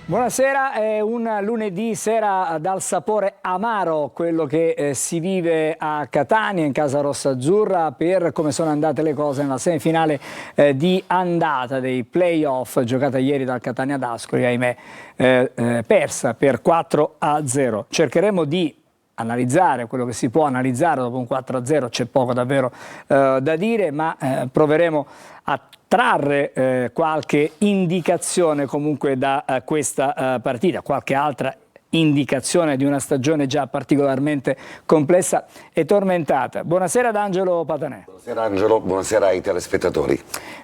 Buonasera, è un lunedì sera dal sapore amaro quello che si vive a Catania in casa rossa-azzurra per come sono andate le cose nella semifinale di andata dei playoff giocata ieri dal Catania d'Ascoli, ahimè persa per 4-0. Cercheremo di analizzare quello che si può analizzare dopo un 4-0, c'è poco davvero da dire, ma proveremo a trarre qualche indicazione comunque da questa partita, qualche altra indicazione di una stagione già particolarmente complessa e tormentata. Buonasera ad Angelo Patanè. Buonasera Angelo, buonasera ai telespettatori.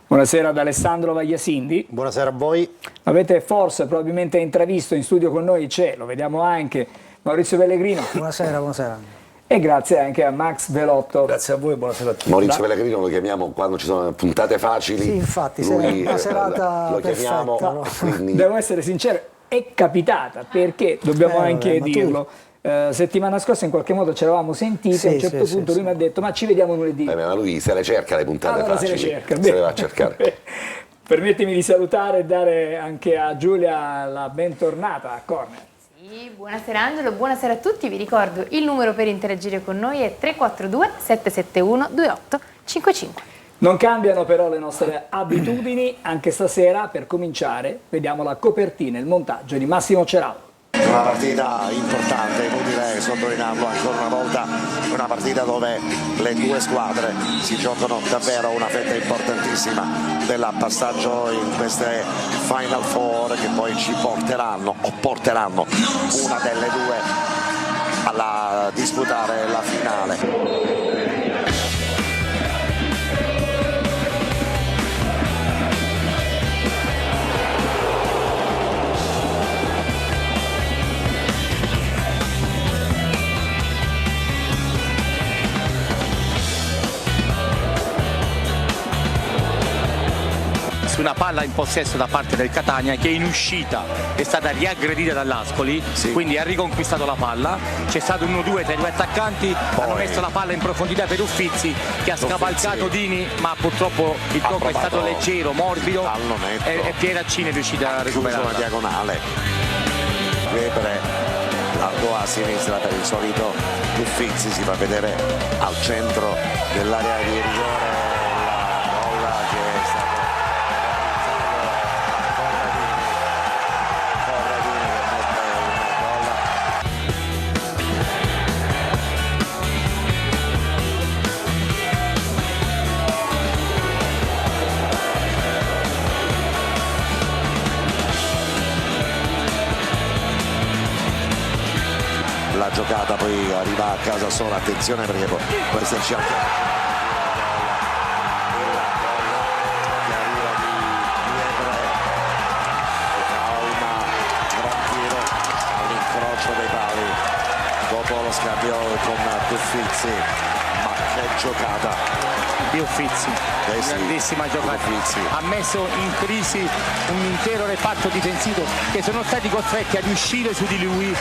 Buonasera ad Alessandro Vagliasindi. Buonasera a voi. Avete forse probabilmente intravisto, in studio con noi c'è, lo vediamo anche, Maurizio Pellegrino. Buonasera, buonasera. E grazie anche a Max Velotto. Grazie a voi, buonasera a tutti. Maurizio Pellegrino lo chiamiamo quando ci sono puntate facili. Sì, infatti, lui, una serata lo chiamiamo. perfetta, no? Quindi... Devo essere sincero, è capitata, perché dobbiamo anche dirlo. Settimana scorsa in qualche modo ci eravamo sentiti, sì, a un certo punto lui mi ha detto ma ci vediamo lunedì. Ma lui se le cerca le puntate allora facili, se le cerca. Se le va a cercare. Permettimi di salutare e dare anche a Giulia la bentornata a Corner. Buonasera Angelo, buonasera a tutti, vi ricordo il numero per interagire con noi è 342 771 2855. Non cambiano però le nostre abitudini, anche stasera per cominciare vediamo la copertina, il montaggio di Massimo Ceraldo. Una partita importante, inutile sottolinearlo ancora una volta, una partita dove le due squadre si giocano davvero una fetta importantissima del passaggio in queste Final Four che poi ci porteranno o porteranno una delle due a disputare la finale. Una palla in possesso da parte del Catania che in uscita è stata riaggredita dall'Ascoli, quindi ha riconquistato la palla, c'è stato 1-2 tra i due attaccanti, hanno messo la palla in profondità per Uffizi che ha scavalcato Dini, ma purtroppo il tocco è stato leggero, morbido e Pieraccini è riuscito a recuperare una diagonale. Weber largo a sinistra per il solito Uffizi, si fa vedere al centro dell'area di rigore. La giocata poi arriva a casa sola, attenzione perché può esserci anche che arriva di Liebre, calma, tranquillo all'incrocio dei pali dopo lo scambio con Uffizi, ma che giocata di Uffizi, grandissima giocata. Ha messo in crisi un intero reparto difensivo che sono stati costretti ad uscire su di lui.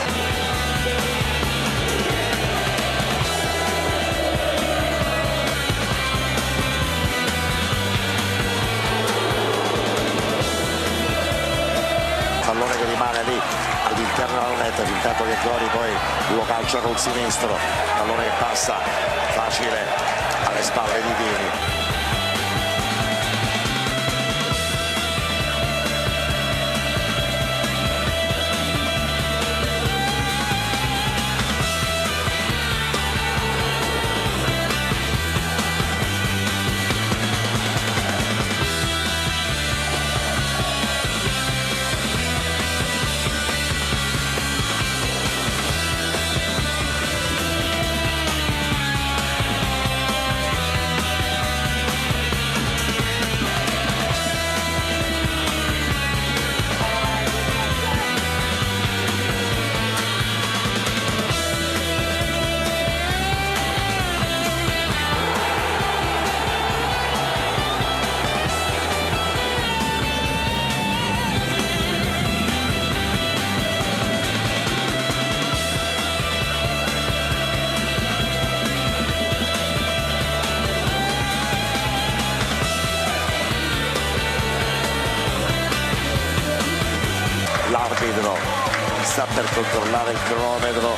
Pallone che rimane lì all'interno della rete, intanto che Gori poi lo calcia col sinistro, pallone che passa facile alle spalle di Dini. arbitro sta per controllare il cronometro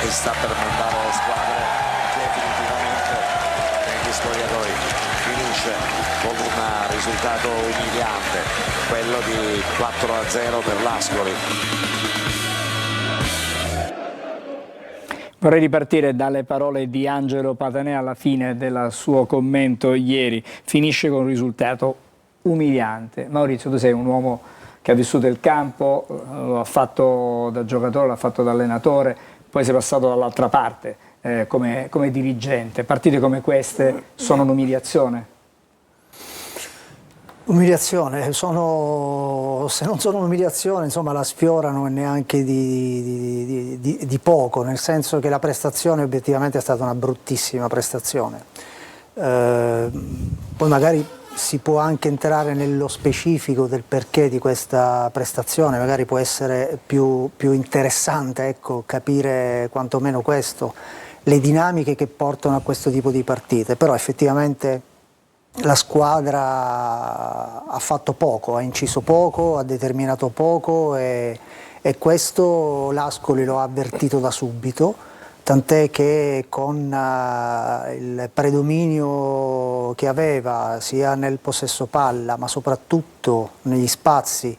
e sta per mandare le squadre definitivamente negli spogliatoi. Finisce con un risultato umiliante, quello di 4-0 per l'Ascoli. Vorrei ripartire dalle parole di Angelo Patanè alla fine del suo commento ieri. Finisce con un risultato umiliante. Maurizio, tu sei un uomo che ha vissuto il campo, lo ha fatto da giocatore, l'ha fatto da allenatore, poi sei passato dall'altra parte come dirigente. Partite come queste sono un'umiliazione? Umiliazione, se non sono un'umiliazione, insomma, la sfiorano neanche di poco, nel senso che la prestazione obiettivamente è stata una bruttissima prestazione. Poi magari si può anche entrare nello specifico del perché di questa prestazione, magari può essere più interessante, ecco, capire quantomeno questo, le dinamiche che portano a questo tipo di partite, però effettivamente la squadra ha fatto poco, ha inciso poco, ha determinato poco e questo l'Ascoli lo ha avvertito da subito, tant'è che con il predominio che aveva sia nel possesso palla ma soprattutto negli spazi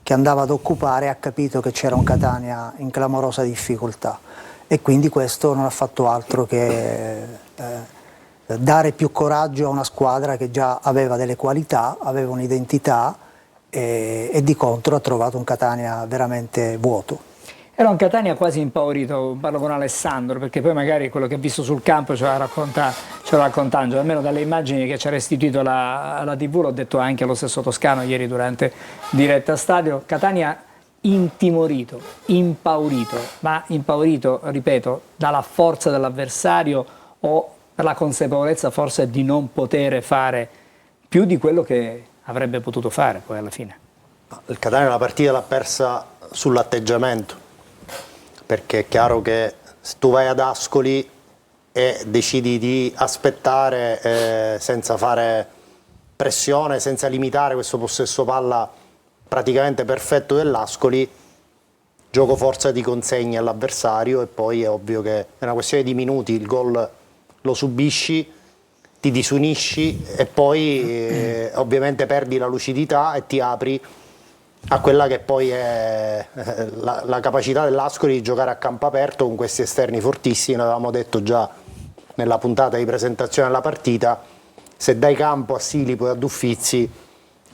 che andava ad occupare ha capito che c'era un Catania in clamorosa difficoltà e quindi questo non ha fatto altro che dare più coraggio a una squadra che già aveva delle qualità, aveva un'identità e di contro ha trovato un Catania veramente vuoto. Era un Catania quasi impaurito, parlo con Alessandro, perché poi magari quello che ha visto sul campo ce lo racconta Angelo, almeno dalle immagini che ci ha restituito la TV, l'ho detto anche allo stesso Toscano ieri durante diretta stadio, Catania intimorito, impaurito, ma impaurito, ripeto, dalla forza dell'avversario o per la consapevolezza forse di non poter fare più di quello che avrebbe potuto fare poi alla fine. Il Catania la partita l'ha persa sull'atteggiamento, perché è chiaro che se tu vai ad Ascoli e decidi di aspettare senza fare pressione, senza limitare questo possesso palla praticamente perfetto dell'Ascoli, gioco forza ti consegni all'avversario e poi è ovvio che è una questione di minuti, il gol lo subisci, ti disunisci e poi ovviamente perdi la lucidità e ti apri a quella che poi è la capacità dell'Ascoli di giocare a campo aperto con questi esterni fortissimi. L'avevamo detto già nella puntata di presentazione della partita, se dai campo a Silipo e a Duffizzi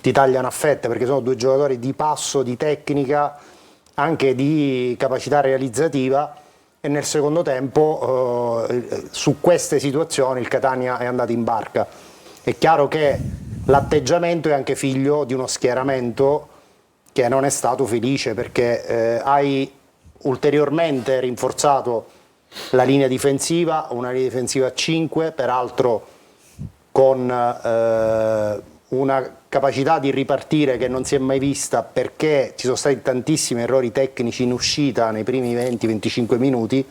ti tagliano a fette, perché sono due giocatori di passo, di tecnica, anche di capacità realizzativa, e nel secondo tempo su queste situazioni il Catania è andato in barca. È chiaro che l'atteggiamento è anche figlio di uno schieramento che non è stato felice, perché hai ulteriormente rinforzato la linea difensiva, una linea difensiva a 5, peraltro con una capacità di ripartire che non si è mai vista, perché ci sono stati tantissimi errori tecnici in uscita nei primi 20-25 minuti,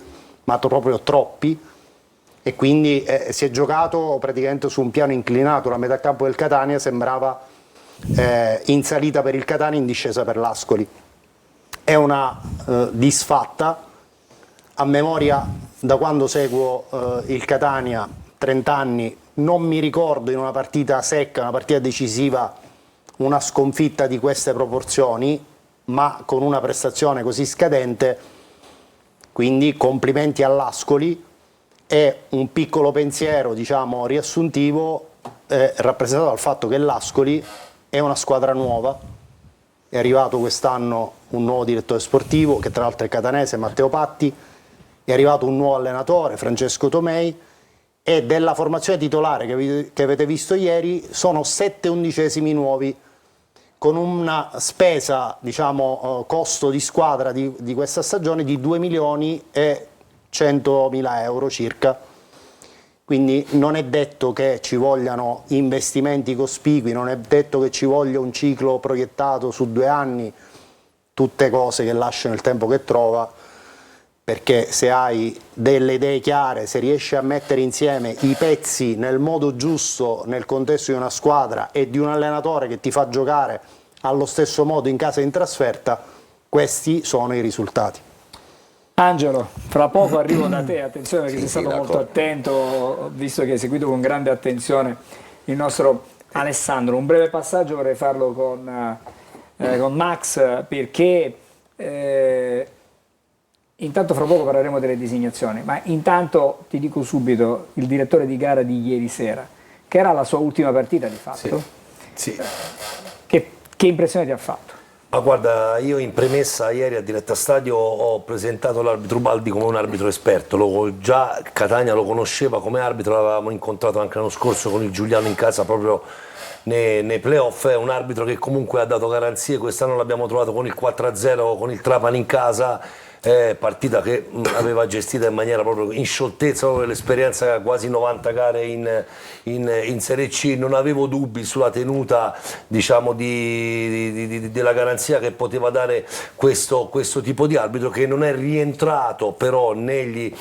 ma proprio troppi, e quindi si è giocato praticamente su un piano inclinato. La metà campo del Catania sembrava in salita per il Catania, in discesa per l'Ascoli. È una disfatta. A memoria, da quando seguo il Catania, 30 anni, non mi ricordo in una partita secca, una partita decisiva, una sconfitta di queste proporzioni, ma con una prestazione così scadente. Quindi complimenti all'Ascoli, e un piccolo pensiero, diciamo, riassuntivo rappresentato dal fatto che l'Ascoli è una squadra nuova. È arrivato quest'anno un nuovo direttore sportivo, che tra l'altro è catanese, Matteo Patti, è arrivato un nuovo allenatore, Francesco Tomei, e della formazione titolare che avete visto ieri sono 7 undicesimi nuovi, con una spesa, diciamo, costo di squadra di questa stagione di 2.100.000 euro circa. Quindi non è detto che ci vogliano investimenti cospicui, non è detto che ci voglia un ciclo proiettato su 2 anni, tutte cose che lasciano il tempo che trova, perché se hai delle idee chiare, se riesci a mettere insieme i pezzi nel modo giusto nel contesto di una squadra e di un allenatore che ti fa giocare allo stesso modo in casa e in trasferta, Questi sono i risultati. Angelo, fra poco arrivo da te, attenzione perché Sì, sei stato molto d'accordo. attento, visto che hai seguito con grande attenzione il nostro Alessandro. Un breve passaggio vorrei farlo con Max, perché intanto fra poco parleremo delle designazioni, ma intanto ti dico subito il direttore di gara di ieri sera, che era la sua ultima partita di fatto. Sì. Che impressione ti ha fatto? Ma guarda, io in premessa ieri a Diretta Stadio ho presentato l'arbitro Baldi come un arbitro esperto, già Catania lo conosceva come arbitro, l'avevamo incontrato anche l'anno scorso con il Giuliano in casa proprio nei playoff, è un arbitro che comunque ha dato garanzie, quest'anno l'abbiamo trovato con il 4-0 con il Trapani in casa, partita che aveva gestita in maniera proprio in scioltezza, proprio l'esperienza quasi 90 gare in Serie C, non avevo dubbi sulla tenuta, diciamo, della garanzia che poteva dare questo tipo di arbitro, che non è rientrato però nei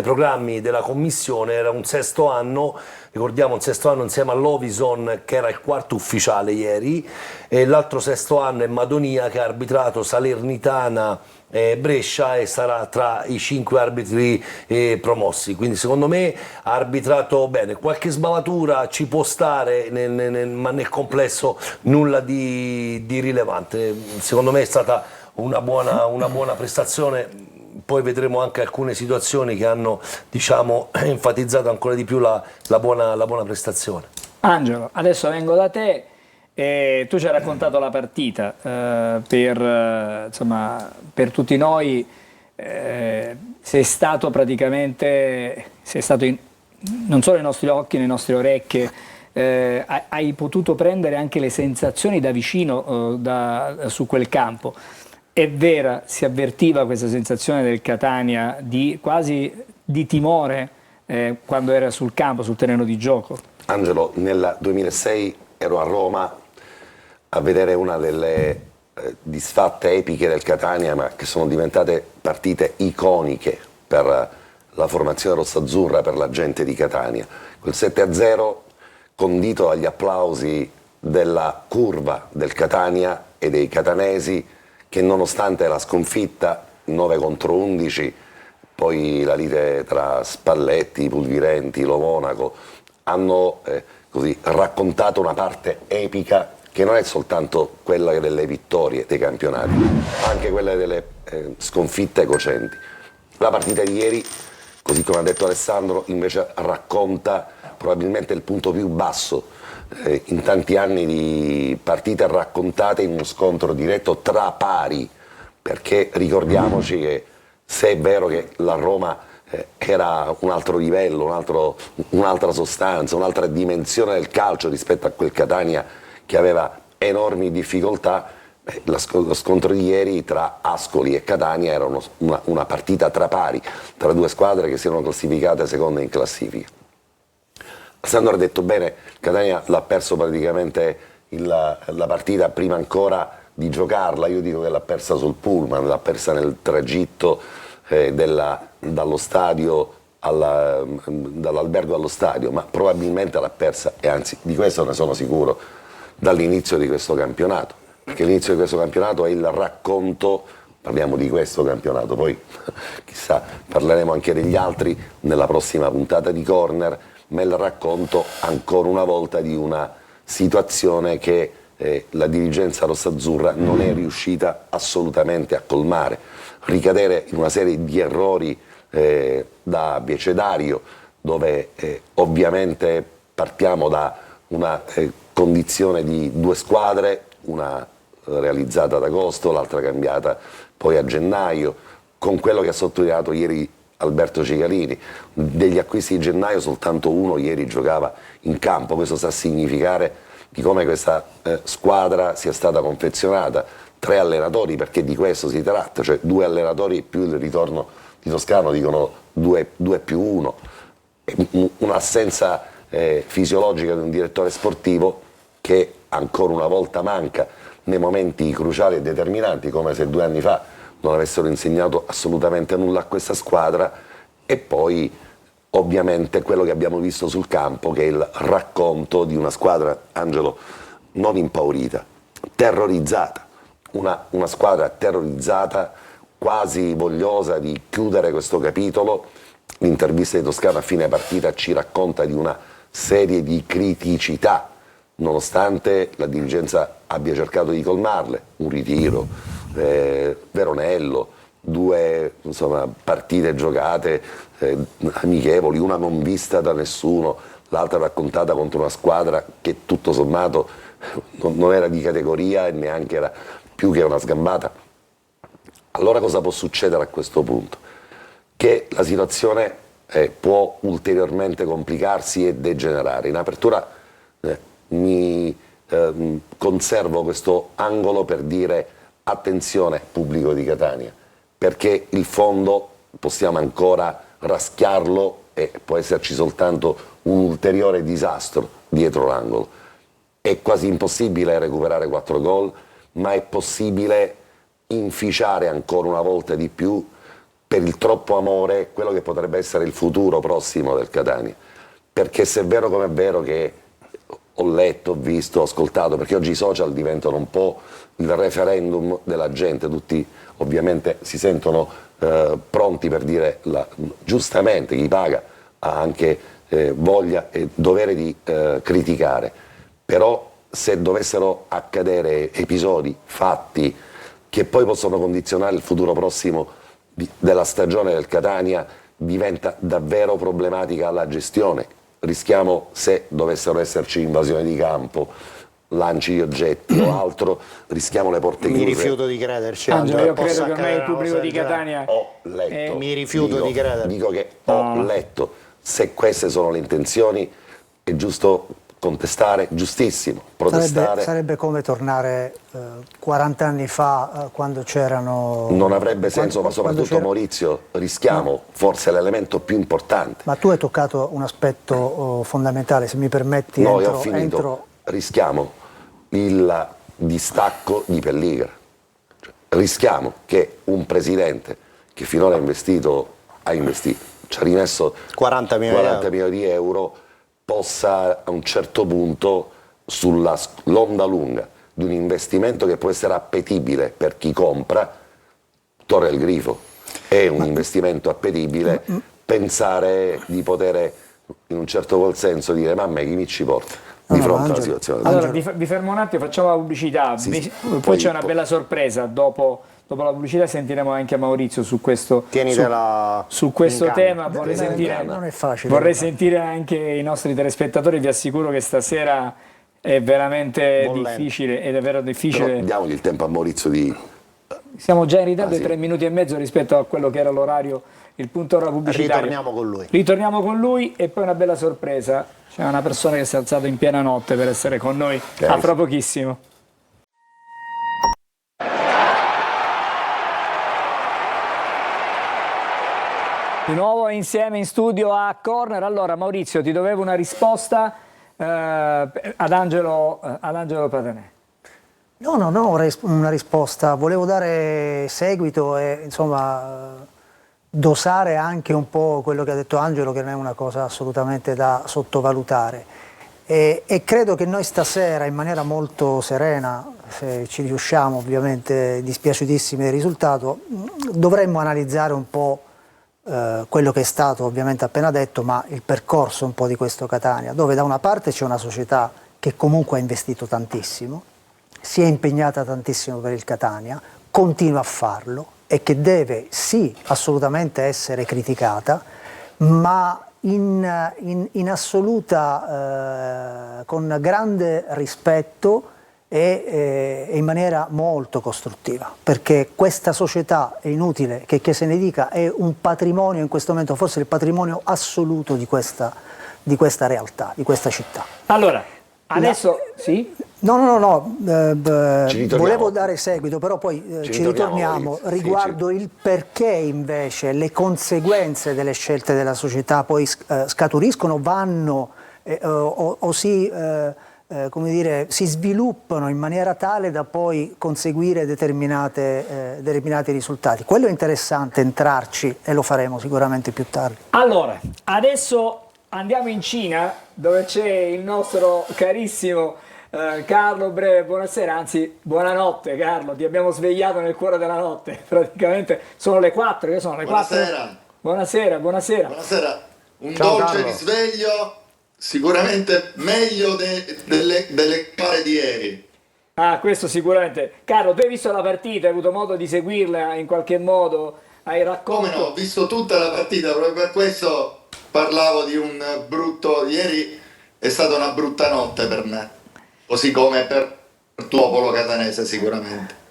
programmi della commissione. Era un sesto anno, ricordiamo, un sesto anno insieme all'Ovison che era il quarto ufficiale ieri, e l'altro sesto anno è Madonia che ha arbitrato Salernitana, Brescia, e sarà tra i 5 arbitri promossi, quindi secondo me ha arbitrato bene. Qualche sbavatura ci può stare, ma nel complesso nulla di rilevante. Secondo me è stata una buona prestazione, poi vedremo anche alcune situazioni che hanno, diciamo, enfatizzato ancora di più la buona prestazione. Angelo, adesso vengo da te. Tu ci hai raccontato la partita, per tutti noi sei stato non solo nei nostri occhi, nelle nostre orecchie, hai potuto prendere anche le sensazioni da vicino su quel campo. È vera, si avvertiva questa sensazione del Catania quasi di timore quando era sul campo, sul terreno di gioco? Angelo, nel 2006 ero a Roma a vedere una delle disfatte epiche del Catania, ma che sono diventate partite iconiche per la formazione rossazzurra, per la gente di Catania. Quel 7-0 condito dagli applausi della curva del Catania e dei catanesi, che nonostante la sconfitta 9-11, poi la lite tra Spalletti, Pulvirenti, Lo Monaco, hanno così raccontato una parte epica che non è soltanto quella delle vittorie dei campionati, ma anche quella delle sconfitte cocenti. La partita di ieri, così come ha detto Alessandro, invece racconta probabilmente il punto più basso in tanti anni di partite raccontate in uno scontro diretto tra pari, perché ricordiamoci che se è vero che la Roma era un altro livello, un'altra sostanza, un'altra dimensione del calcio rispetto a quel Catania che aveva enormi difficoltà, lo scontro di ieri tra Ascoli e Catania era una partita tra pari, tra due squadre che si erano classificate seconde in classifica. Alessandro ha detto bene, Catania l'ha perso praticamente la partita prima ancora di giocarla. Io dico che l'ha persa sul pullman, l'ha persa nel tragitto dallo stadio dall'albergo allo stadio, ma probabilmente l'ha persa, e anzi di questo ne sono sicuro, dall'inizio di questo campionato, perché l'inizio di questo campionato è il racconto, parliamo di questo campionato, poi chissà parleremo anche degli altri nella prossima puntata di Corner, ma è il racconto ancora una volta di una situazione che la dirigenza rossazzurra non è riuscita assolutamente a colmare, ricadere in una serie di errori da abecedario, dove ovviamente partiamo da una condizione di due squadre, una realizzata ad agosto, l'altra cambiata poi a gennaio, con quello che ha sottolineato ieri Alberto Cicalini, degli acquisti di gennaio soltanto uno ieri giocava in campo. Questo sta a significare di come questa squadra sia stata confezionata, 3 allenatori, perché di questo si tratta, cioè 2 allenatori più il ritorno di Toscano, dicono 2 più 1, un'assenza fisiologica di un direttore sportivo che ancora una volta manca nei momenti cruciali e determinanti, come se 2 anni fa non avessero insegnato assolutamente nulla a questa squadra. E poi ovviamente quello che abbiamo visto sul campo, che è il racconto di una squadra, Angelo, non impaurita, terrorizzata, una squadra terrorizzata, quasi vogliosa di chiudere questo capitolo. L'intervista di Toscano a fine partita ci racconta di una serie di criticità, nonostante la dirigenza abbia cercato di colmarle, un ritiro, Veronello, 2 partite giocate amichevoli, una non vista da nessuno, l'altra raccontata contro una squadra che tutto sommato non era di categoria e neanche era più che una sgambata. Allora cosa può succedere a questo punto? Che la situazione può ulteriormente complicarsi e degenerare. In apertura mi conservo questo angolo per dire attenzione pubblico di Catania, perché il fondo possiamo ancora raschiarlo e può esserci soltanto un ulteriore disastro dietro l'angolo. È quasi impossibile recuperare 4 gol, ma è possibile inficiare ancora una volta di più per il troppo amore quello che potrebbe essere il futuro prossimo del Catania. Perché se è vero come è vero che ho letto, ho visto, ho ascoltato, perché oggi i social diventano un po' il referendum della gente, tutti ovviamente si sentono pronti per dire giustamente chi paga ha anche voglia e dovere di criticare, però se dovessero accadere episodi, fatti che poi possono condizionare il futuro prossimo della stagione del Catania, diventa davvero problematica la gestione. Rischiamo, se dovessero esserci invasioni di campo, lanci di oggetti o altro, rischiamo le porte chiuse. Mi rifiuto di crederci. Angelo, io credo che ormai il pubblico di Catania ho letto, mi rifiuto di credere. Dico che ho letto. Se queste sono le intenzioni è giusto contestare, giustissimo, protestare. Sarebbe come tornare 40 anni fa quando c'erano... Non avrebbe senso, ma soprattutto Maurizio, rischiamo forse l'elemento più importante. Ma tu hai toccato un aspetto fondamentale, se mi permetti. No, io ho finito. Rischiamo il distacco di Pelligra. Rischiamo che un presidente che finora ha investito, ci ha rimesso 40 milioni di euro, possa a un certo punto, sull'onda lunga di un investimento che può essere appetibile per chi compra, torre il grifo. È un investimento appetibile, pensare di poter in un certo qual senso dire mamma chi mi ci porta di fronte alla situazione. Allora vi fermo un attimo, facciamo la pubblicità, poi c'è una bella sorpresa, dopo la pubblicità sentiremo anche Maurizio su questo, su questo tema. Vorrei sentire anche i nostri telespettatori. Vi assicuro che stasera è veramente difficile, è davvero difficile. Però diamogli il tempo a Maurizio di... Siamo già in ritardo di 3 minuti e mezzo rispetto a quello che era l'orario, il punto ora pubblicitario. Ritorniamo con lui e poi una bella sorpresa. C'è una persona che si è alzata in piena notte per essere con noi. A fra pochissimo. Di nuovo insieme in studio a Corner. Allora Maurizio, ti dovevo una risposta ad Angelo Patanè. No, una risposta. Volevo dare seguito e insomma dosare anche un po' quello che ha detto Angelo, che non è una cosa assolutamente da sottovalutare. E credo che noi stasera, in maniera molto serena, se ci riusciamo, ovviamente dispiaciutissimi del risultato, dovremmo analizzare un po' quello che è stato ovviamente appena detto, ma il percorso un po' di questo Catania, dove da una parte c'è una società che comunque ha investito tantissimo, si è impegnata tantissimo per il Catania, continua a farlo e che deve sì assolutamente essere criticata, ma in assoluta con grande rispetto e in maniera molto costruttiva, perché questa società, è inutile che se ne dica, è un patrimonio in questo momento, forse il patrimonio assoluto di questa realtà, di questa città. Allora, adesso sì? No, volevo dare seguito, però poi ci ritorniamo riguardo il perché invece le conseguenze delle scelte della società poi scaturiscono, vanno o si sviluppano in maniera tale da poi conseguire determinati risultati. Quello è interessante entrarci e lo faremo sicuramente più tardi. Allora, adesso andiamo in Cina, dove c'è il nostro carissimo Carlo, breve, buonasera, anzi buonanotte Carlo, ti abbiamo svegliato nel cuore della notte, praticamente sono le 4, che sono le 4? Buonasera. Buonasera, buonasera. Buonasera. Un Ciao, dolce Carlo. risveglio, sicuramente meglio delle gare di ieri. Ah, questo sicuramente. Carlo, tu hai visto la partita, hai avuto modo di seguirla in qualche modo, hai Come raccontato... no, ho visto tutta la partita, proprio per questo parlavo di un brutto... Ieri è stata una brutta notte per me, così come per il popolo catanese sicuramente.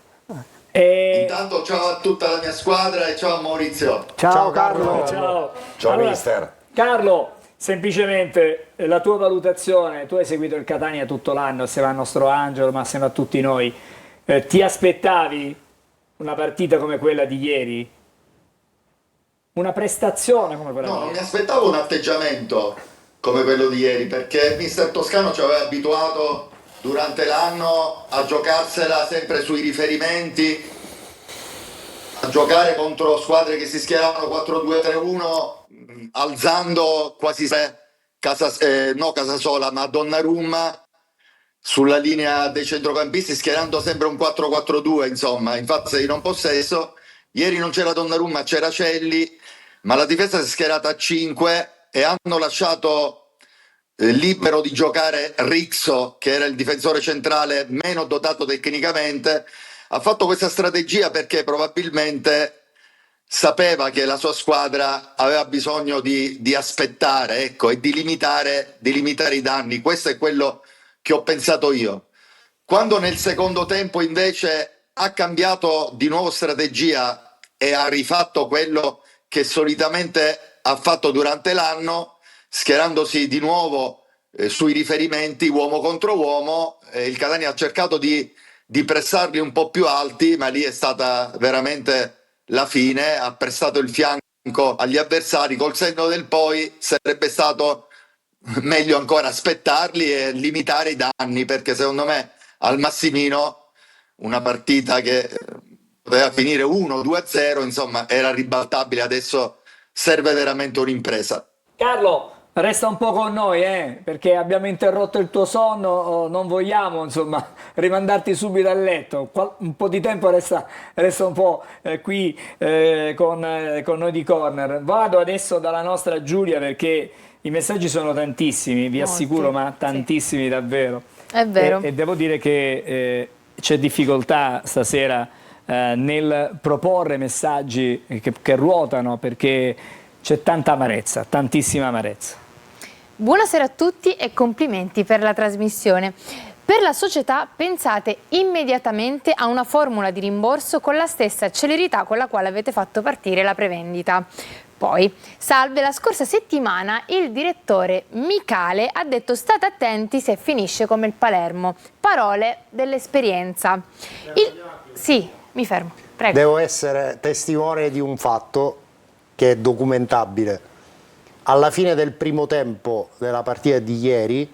Intanto ciao a tutta la mia squadra e ciao a Maurizio. Ciao Carlo. Ciao. Ciao Allora, mister. Carlo, semplicemente la tua valutazione, tu hai seguito il Catania tutto l'anno, assieme al nostro Angelo, ma assieme a tutti noi, ti aspettavi una partita come quella di ieri? Una prestazione come quella No, di non mi ieri? aspettavo un atteggiamento come quello di ieri, perché mister Toscano ci aveva abituato durante l'anno a giocarsela sempre sui riferimenti, a giocare contro squadre che si schieravano 4-2-3-1, alzando quasi no Casasola, ma Donnarumma sulla linea dei centrocampisti, schierando sempre un 4-4-2, insomma, in fase di non possesso. Ieri non c'era Donnarumma, c'era Celli, ma la difesa si è schierata a 5 e hanno lasciato libero di giocare Rixo, che era il difensore centrale meno dotato tecnicamente. Ha fatto questa strategia perché probabilmente sapeva che la sua squadra aveva bisogno di aspettare, ecco, e di limitare i danni. Questo è quello che ho pensato io. Quando nel secondo tempo invece ha cambiato di nuovo strategia e ha rifatto quello che solitamente ha fatto durante l'anno, schierandosi di nuovo sui riferimenti uomo contro uomo, il Catania ha cercato di pressarli un po' più alti, ma lì è stata veramente la fine. Ha prestato il fianco agli avversari. Col senno del poi sarebbe stato meglio ancora aspettarli e limitare i danni, perché secondo me al massimino una partita che poteva finire 1-2-0, insomma, era ribaltabile. Adesso serve veramente un'impresa. Carlo, resta un po' con noi, perché abbiamo interrotto il tuo sonno, non vogliamo insomma rimandarti subito a letto. Un po' di tempo resta un po' qui con noi di Corner. Vado adesso dalla nostra Giulia perché i messaggi sono tantissimi, vi assicuro, ma tantissimi davvero. È vero. E devo dire che c'è difficoltà stasera nel proporre messaggi che ruotano, perché c'è tanta amarezza, tantissima amarezza. Buonasera a tutti e complimenti per la trasmissione. Per la società pensate immediatamente a una formula di rimborso con la stessa celerità con la quale avete fatto partire la prevendita. Poi, salve, la scorsa settimana il direttore Micale ha detto state attenti se finisce come il Palermo. Parole dell'esperienza. Sì, mi fermo, prego. Devo essere testimone di un fatto che è documentabile. Alla fine del primo tempo della partita di ieri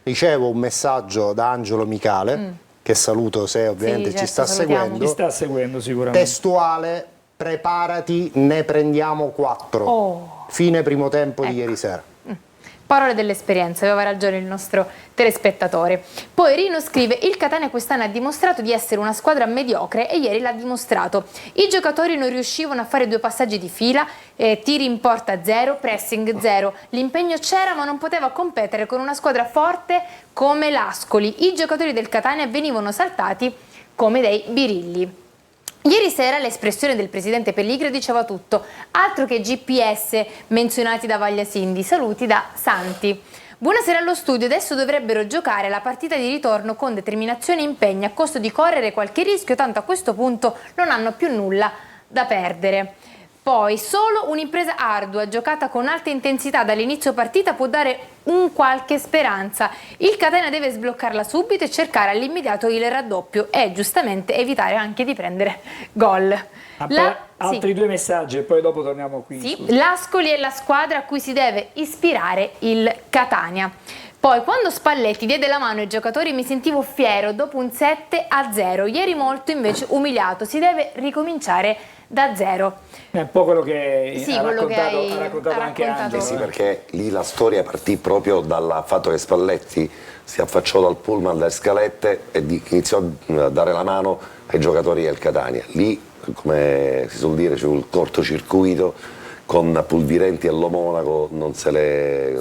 ricevo un messaggio da Angelo Micale, che saluto se ovviamente Sì, ci sta certo, salutiamo. seguendo. Ti sta seguendo sicuramente. Testuale: preparati, ne prendiamo 4. Oh. Fine primo tempo di Ecco. ieri sera. Parole dell'esperienza, aveva ragione il nostro telespettatore. Poi Rino scrive: il Catania quest'anno ha dimostrato di essere una squadra mediocre e ieri l'ha dimostrato. I giocatori non riuscivano a fare 2 passaggi di fila, tiri in porta 0, pressing 0. L'impegno c'era ma non poteva competere con una squadra forte come l'Ascoli. I giocatori del Catania venivano saltati come dei birilli. Ieri sera l'espressione del presidente Pellegrini diceva tutto, altro che GPS menzionati da Vaglia Sindi. Saluti da Santi. Buonasera allo studio, adesso dovrebbero giocare la partita di ritorno con determinazione e impegno a costo di correre qualche rischio, tanto a questo punto non hanno più nulla da perdere. Poi solo un'impresa ardua, giocata con alta intensità dall'inizio partita, può dare un qualche speranza. Il Catania deve sbloccarla subito e cercare all'immediato il raddoppio e giustamente evitare anche di prendere gol. Altri 2 messaggi e poi dopo torniamo qui. Sì, l'Ascoli è la squadra a cui si deve ispirare il Catania. Poi, quando Spalletti diede la mano ai giocatori mi sentivo fiero dopo un 7-0. Ieri molto invece umiliato. Si deve ricominciare da zero. È un po' quello che Sì, ha quello che raccontato ha anche raccontato. Angelo. Sì, perché lì la storia partì proprio dal fatto che Spalletti si affacciò dal pullman dalle scalette e iniziò a dare la mano ai giocatori del Catania. Lì, come si suol dire, c'è un cortocircuito, con Pulvirenti e Lo Monaco non se ne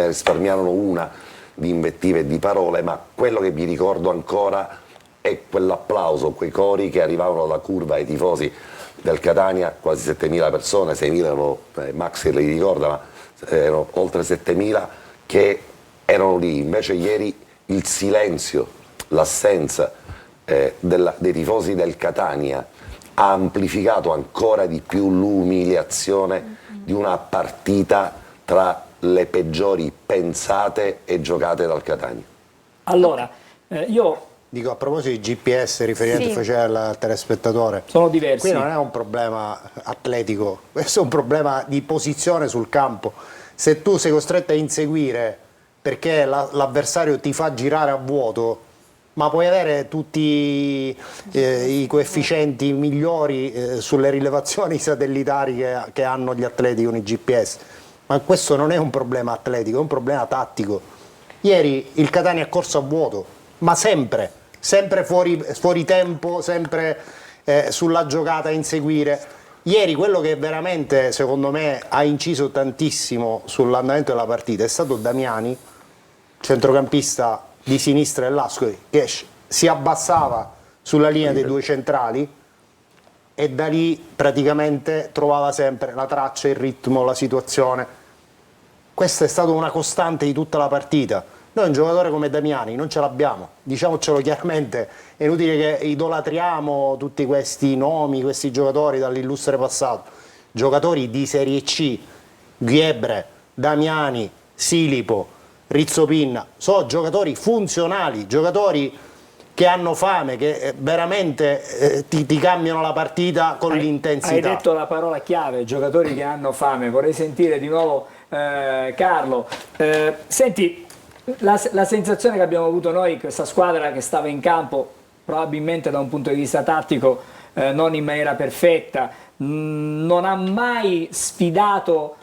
risparmiarono una di invettive e di parole, ma quello che mi ricordo ancora è quell'applauso, quei cori che arrivavano dalla curva ai tifosi del Catania, quasi 7.000 persone, 6.000 erano, Max li ricorda, ma erano oltre 7.000 che erano lì. Invece ieri il silenzio, l'assenza dei tifosi del Catania ha amplificato ancora di più l'umiliazione di una partita tra le peggiori pensate e giocate dal Catania. Allora, io Dico, a proposito di GPS, riferimento Sì. faceva al telespettatore, sono diversi. qui non è un problema atletico, questo è un problema di posizione sul campo. Se tu sei costretto a inseguire perché l'avversario ti fa girare a vuoto, ma puoi avere tutti i coefficienti migliori sulle rilevazioni satellitari che hanno gli atleti con i GPS, ma questo non è un problema atletico, è un problema tattico. Ieri il Catania ha corso a vuoto, ma sempre fuori tempo, sempre sulla giocata a inseguire. Ieri quello che veramente, secondo me, ha inciso tantissimo sull'andamento della partita è stato Damiani, centrocampista di sinistra dell'Ascoli, che si abbassava sulla linea dei due centrali e da lì praticamente trovava sempre la traccia, il ritmo, la situazione. Questa è stata una costante di tutta la partita. Noi un giocatore come Damiani non ce l'abbiamo, diciamocelo chiaramente, è inutile che idolatriamo tutti questi nomi, questi giocatori dall'illustre passato. Giocatori di Serie C, Ghiebre, Damiani, Silipo, Rizzopinna, sono giocatori funzionali, giocatori che hanno fame, che veramente ti cambiano la partita con l'intensità. Hai detto la parola chiave, giocatori che hanno fame. Vorrei sentire di nuovo Carlo. Senti, la sensazione che abbiamo avuto noi, questa squadra che stava in campo probabilmente da un punto di vista tattico non in maniera perfetta, non ha mai sfidato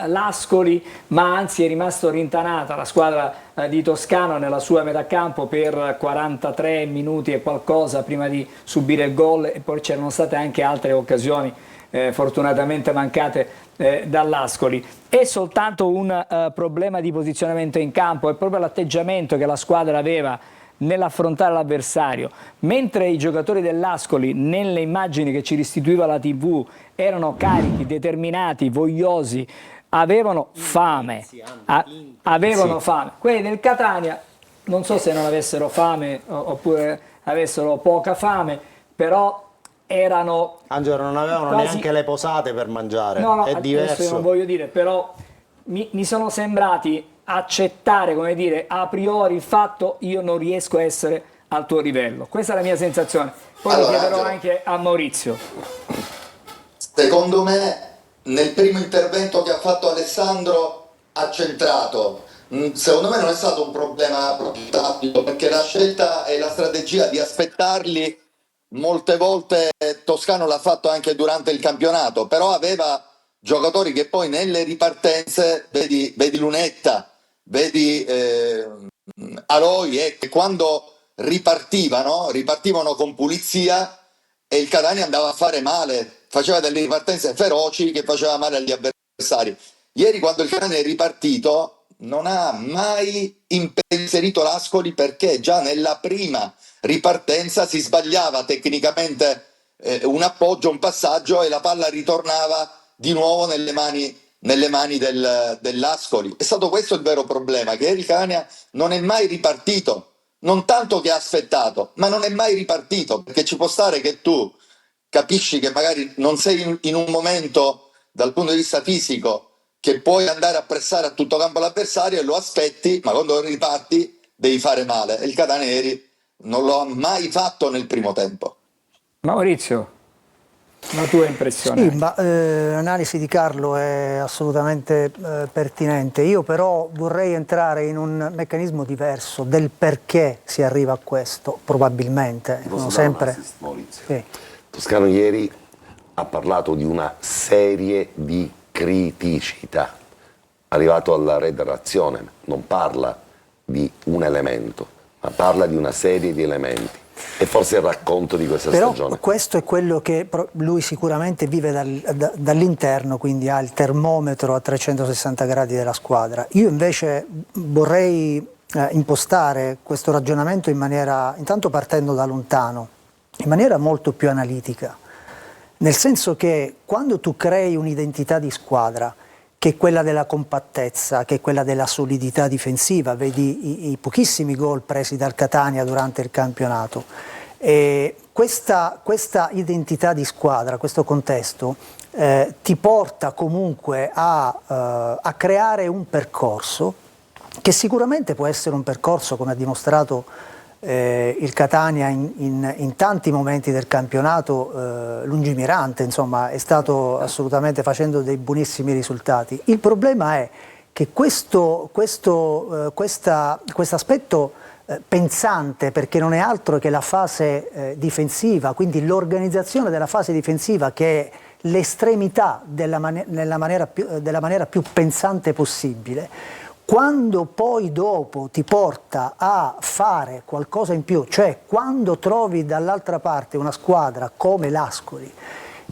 l'Ascoli, ma anzi è rimasto rintanata la squadra di Toscano nella sua metà campo per 43 minuti e qualcosa prima di subire il gol, e poi c'erano state anche altre occasioni fortunatamente mancate dall'Ascoli. È soltanto un problema di posizionamento in campo, è proprio l'atteggiamento che la squadra aveva nell'affrontare l'avversario, mentre i giocatori dell'Ascoli nelle immagini che ci restituiva la TV erano carichi, determinati, vogliosi, avevano fame, fame. Quelli del Catania non so se non avessero fame oppure avessero poca fame, però erano Angelo, non avevano quasi neanche le posate per mangiare, no, è adesso diverso. io non voglio dire, però mi sono sembrati accettare, come dire, a priori il fatto io non riesco a essere al tuo livello. Questa è la mia sensazione. Poi Allora, lo chiederò Angelo, anche a Maurizio. secondo me nel primo intervento che ha fatto Alessandro ha centrato. Secondo me non è stato un problema tattico, perché la scelta e la strategia di aspettarli molte volte Toscano l'ha fatto anche durante il campionato, però aveva giocatori che poi nelle ripartenze, vedi Lunetta, vedi Aloi, che quando ripartivano con pulizia e il Catania andava a fare male, faceva delle ripartenze feroci che faceva male agli avversari. Ieri quando il Catania è ripartito non ha mai impensierito l'Ascoli, perché già nella prima ripartenza si sbagliava tecnicamente un appoggio, un passaggio, e la palla ritornava di nuovo nelle mani dell'Ascoli. È stato questo il vero problema, che il Catania non è mai ripartito, non tanto che ha aspettato, ma non è mai ripartito, perché ci può stare che tu capisci che magari non sei in un momento dal punto di vista fisico che puoi andare a pressare a tutto campo l'avversario, e lo aspetti, ma quando riparti devi fare male, e il Catania ieri non lo ha mai fatto nel primo tempo. Maurizio. una tua impressione. Sì, ma l'analisi di Carlo è assolutamente pertinente. Io però vorrei entrare in un meccanismo diverso del perché si arriva a questo, probabilmente. Posso dare Sempre... un assist, Maurizio? Sì. Toscano ieri ha parlato di una serie di criticità. Arrivato alla redazione, non parla di un elemento, ma parla di una serie di elementi. E forse il racconto di questa stagione. Però questo è quello che lui sicuramente vive dall'interno, quindi ha il termometro a 360 gradi della squadra. Io invece vorrei impostare questo ragionamento in maniera, intanto partendo da lontano, in maniera molto più analitica. Nel senso che quando tu crei un'identità di squadra, che è quella della compattezza, che è quella della solidità difensiva, vedi i pochissimi gol presi dal Catania durante il campionato. E questa identità di squadra, questo contesto, ti porta comunque a creare un percorso che sicuramente può essere un percorso, come ha dimostrato il Catania in tanti momenti del campionato, lungimirante, insomma è stato assolutamente facendo dei buonissimi risultati. Il problema è che questo aspetto pensante, perché non è altro che la fase difensiva, quindi l'organizzazione della fase difensiva, che è l'estremità della maniera più pensante possibile, quando poi dopo ti porta a fare qualcosa in più, cioè quando trovi dall'altra parte una squadra come l'Ascoli,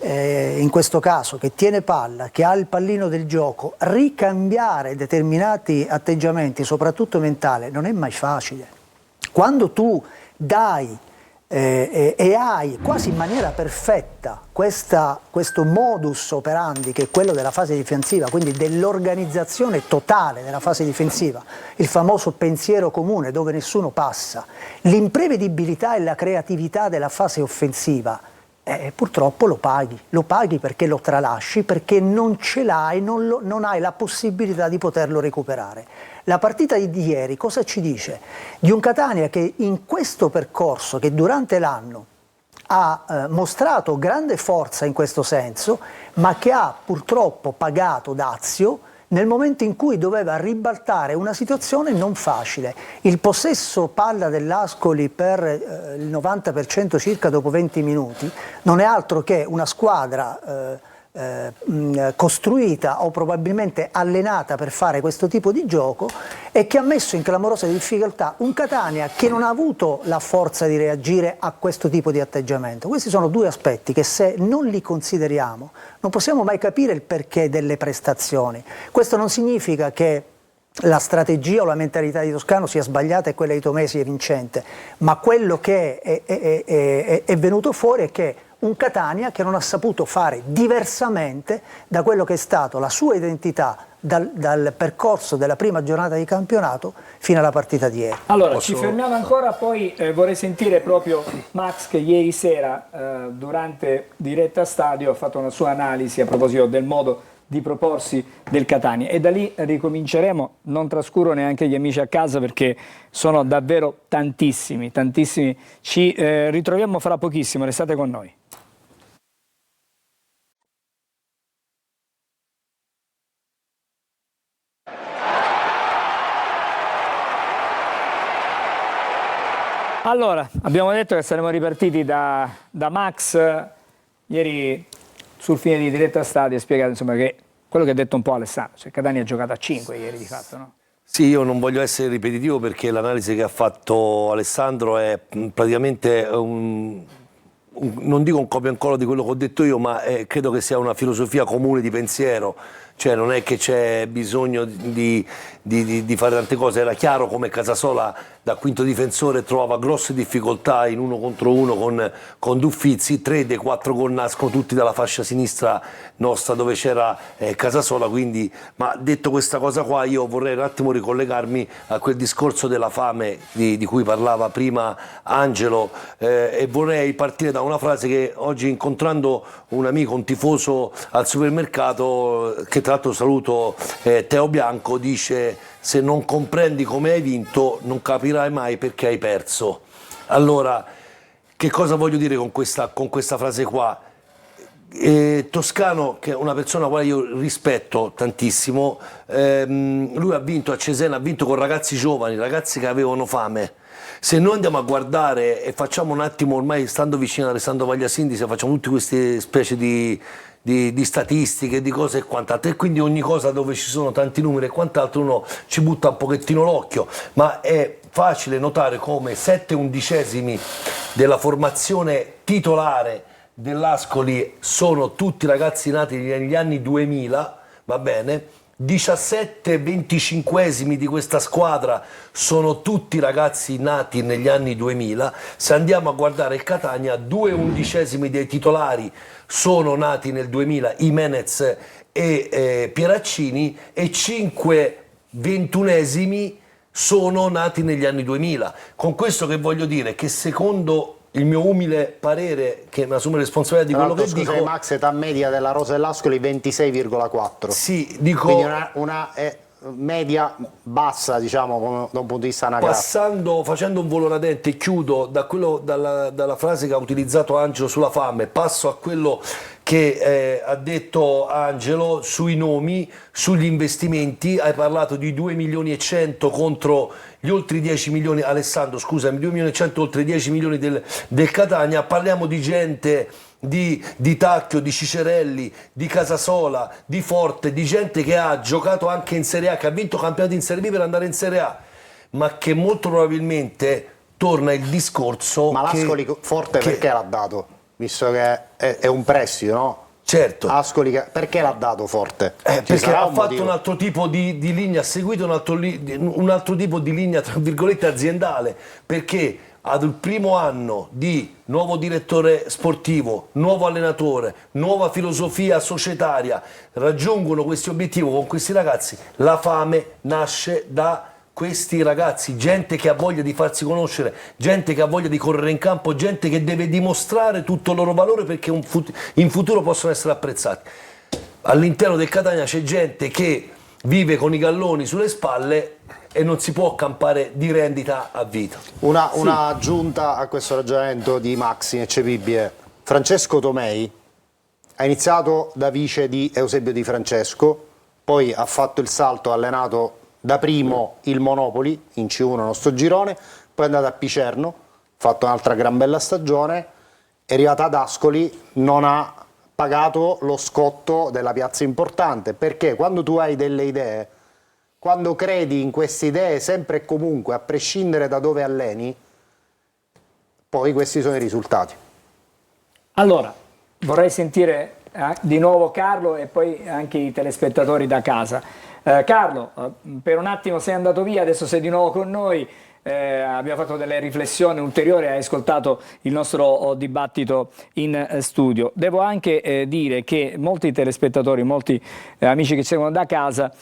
in questo caso che tiene palla, che ha il pallino del gioco, ricambiare determinati atteggiamenti, soprattutto mentale, non è mai facile. Quando tu dai e hai quasi in maniera perfetta questo modus operandi, che è quello della fase difensiva, quindi dell'organizzazione totale della fase difensiva, il famoso pensiero comune dove nessuno passa, l'imprevedibilità e la creatività della fase offensiva, purtroppo lo paghi perché lo tralasci, perché non ce l'hai, non hai la possibilità di poterlo recuperare. La partita di ieri cosa ci dice? Di un Catania che in questo percorso, che durante l'anno ha mostrato grande forza in questo senso, ma che ha purtroppo pagato dazio nel momento in cui doveva ribaltare una situazione non facile. Il possesso palla dell'Ascoli per il 90% circa dopo 20 minuti non è altro che una squadra costruita o probabilmente allenata per fare questo tipo di gioco, e che ha messo in clamorosa difficoltà un Catania che non ha avuto la forza di reagire a questo tipo di atteggiamento. Questi sono due aspetti che, se non li consideriamo, non possiamo mai capire il perché delle prestazioni. Questo non significa che la strategia o la mentalità di Toscano sia sbagliata e quella di Tomesi è vincente, ma quello che è venuto fuori è che un Catania che non ha saputo fare diversamente da quello che è stato la sua identità dal percorso della prima giornata di campionato fino alla partita di ieri. Allora, ci fermiamo ancora, poi vorrei sentire proprio Max, che ieri sera durante diretta stadio ha fatto una sua analisi a proposito del modo di proporsi del Catania, e da lì ricominceremo. Non trascuro neanche gli amici a casa perché sono davvero tantissimi. Ci ritroviamo fra pochissimo, restate con noi. Allora, abbiamo detto che saremmo ripartiti da Max. Ieri sul fine di diretta stadio ha spiegato, insomma, che quello che ha detto un po' Alessandro, cioè Catania ha giocato a 5 ieri di fatto, no? Sì, io non voglio essere ripetitivo perché l'analisi che ha fatto Alessandro è praticamente non dico un copia e incolla di quello che ho detto io, ma credo che sia una filosofia comune di pensiero. Cioè non è che c'è bisogno di fare tante cose. Era chiaro come Casasola da quinto difensore trovava grosse difficoltà in 1 contro 1 con D'Uffizzi. 3 dei 4 gol nascono tutti dalla fascia sinistra nostra dove c'era Casasola, quindi, ma detto questa cosa qua, io vorrei un attimo ricollegarmi a quel discorso della fame di cui parlava prima Angelo, e vorrei partire da una frase che oggi, incontrando un amico, un tifoso al supermercato, che tra l'altro saluto, Teo Bianco, dice: se non comprendi come hai vinto non capirai mai perché hai perso. Allora, che cosa voglio dire con questa frase qua? Toscano, che è una persona quale io rispetto tantissimo, lui ha vinto a Cesena, ha vinto con ragazzi giovani, ragazzi che avevano fame. Se noi andiamo a guardare e facciamo un attimo, ormai stando vicino a Alessandro Vagliasindi, se facciamo tutte queste specie di statistiche, di cose e quant'altro, e quindi ogni cosa dove ci sono tanti numeri e quant'altro uno ci butta un pochettino l'occhio, ma è facile notare come 7/11 della formazione titolare dell'Ascoli sono tutti ragazzi nati negli anni 2000, va bene? 17/25 di questa squadra sono tutti ragazzi nati negli anni 2000. Se andiamo a guardare il Catania, 2/11 dei titolari sono nati nel 2000, Jimenez e Pieraccini, e 5/21 sono nati negli anni 2000. Con questo che voglio dire? Che secondo il mio umile parere, che mi assume responsabilità di quello che dico, Max, età media della rosa dell'Ascoli 26,4. sì, dico, quindi una media bassa, diciamo, da un punto di vista anagrafico. facendo un volo radente, chiudo dalla frase che ha utilizzato Angelo sulla fame, passo a quello che ha detto Angelo sui nomi, sugli investimenti. Hai parlato di 2.100.000 contro gli oltre 10 milioni, Alessandro scusami, 2.100.000 oltre 10 milioni del Catania. Parliamo di gente di Tacchio, di Cicerelli, di Casasola, di Forte, di gente che ha giocato anche in Serie A, che ha vinto campionati in Serie B per andare in Serie A, ma che molto probabilmente torna il discorso. Ma l'Ascoli Forte perché l'ha dato? Visto che è un prestito, no? Certo. Ascoli perché l'ha dato Forte? Perché ha fatto un altro tipo di linea, ha seguito un altro tipo di linea, tra virgolette, aziendale, perché ad il primo anno di nuovo direttore sportivo, nuovo allenatore, nuova filosofia societaria, raggiungono questi obiettivi con questi ragazzi. La fame nasce da questi ragazzi, gente che ha voglia di farsi conoscere, gente che ha voglia di correre in campo, gente che deve dimostrare tutto il loro valore perché in futuro possono essere apprezzati. All'interno del Catania c'è gente che vive con i galloni sulle spalle e non si può campare di rendita a vita. Una aggiunta a questo ragionamento di Maxi ineccepibile. Francesco Tomei ha iniziato da vice di Eusebio Di Francesco, poi ha fatto il salto, ha allenato da primo il Monopoli in C1 nostro girone, poi è andato a Picerno, ha fatto un'altra gran bella stagione, è arrivata ad Ascoli, non ha pagato lo scotto della piazza importante, perché quando tu hai delle idee, quando credi in queste idee sempre e comunque, a prescindere da dove alleni, poi questi sono i risultati. Allora, vorrei sentire di nuovo Carlo e poi anche i telespettatori da casa. Carlo, per un attimo sei andato via, adesso sei di nuovo con noi. Abbiamo fatto delle riflessioni ulteriori, hai ascoltato il nostro dibattito in studio. Devo anche dire che molti telespettatori, molti amici che seguono da casa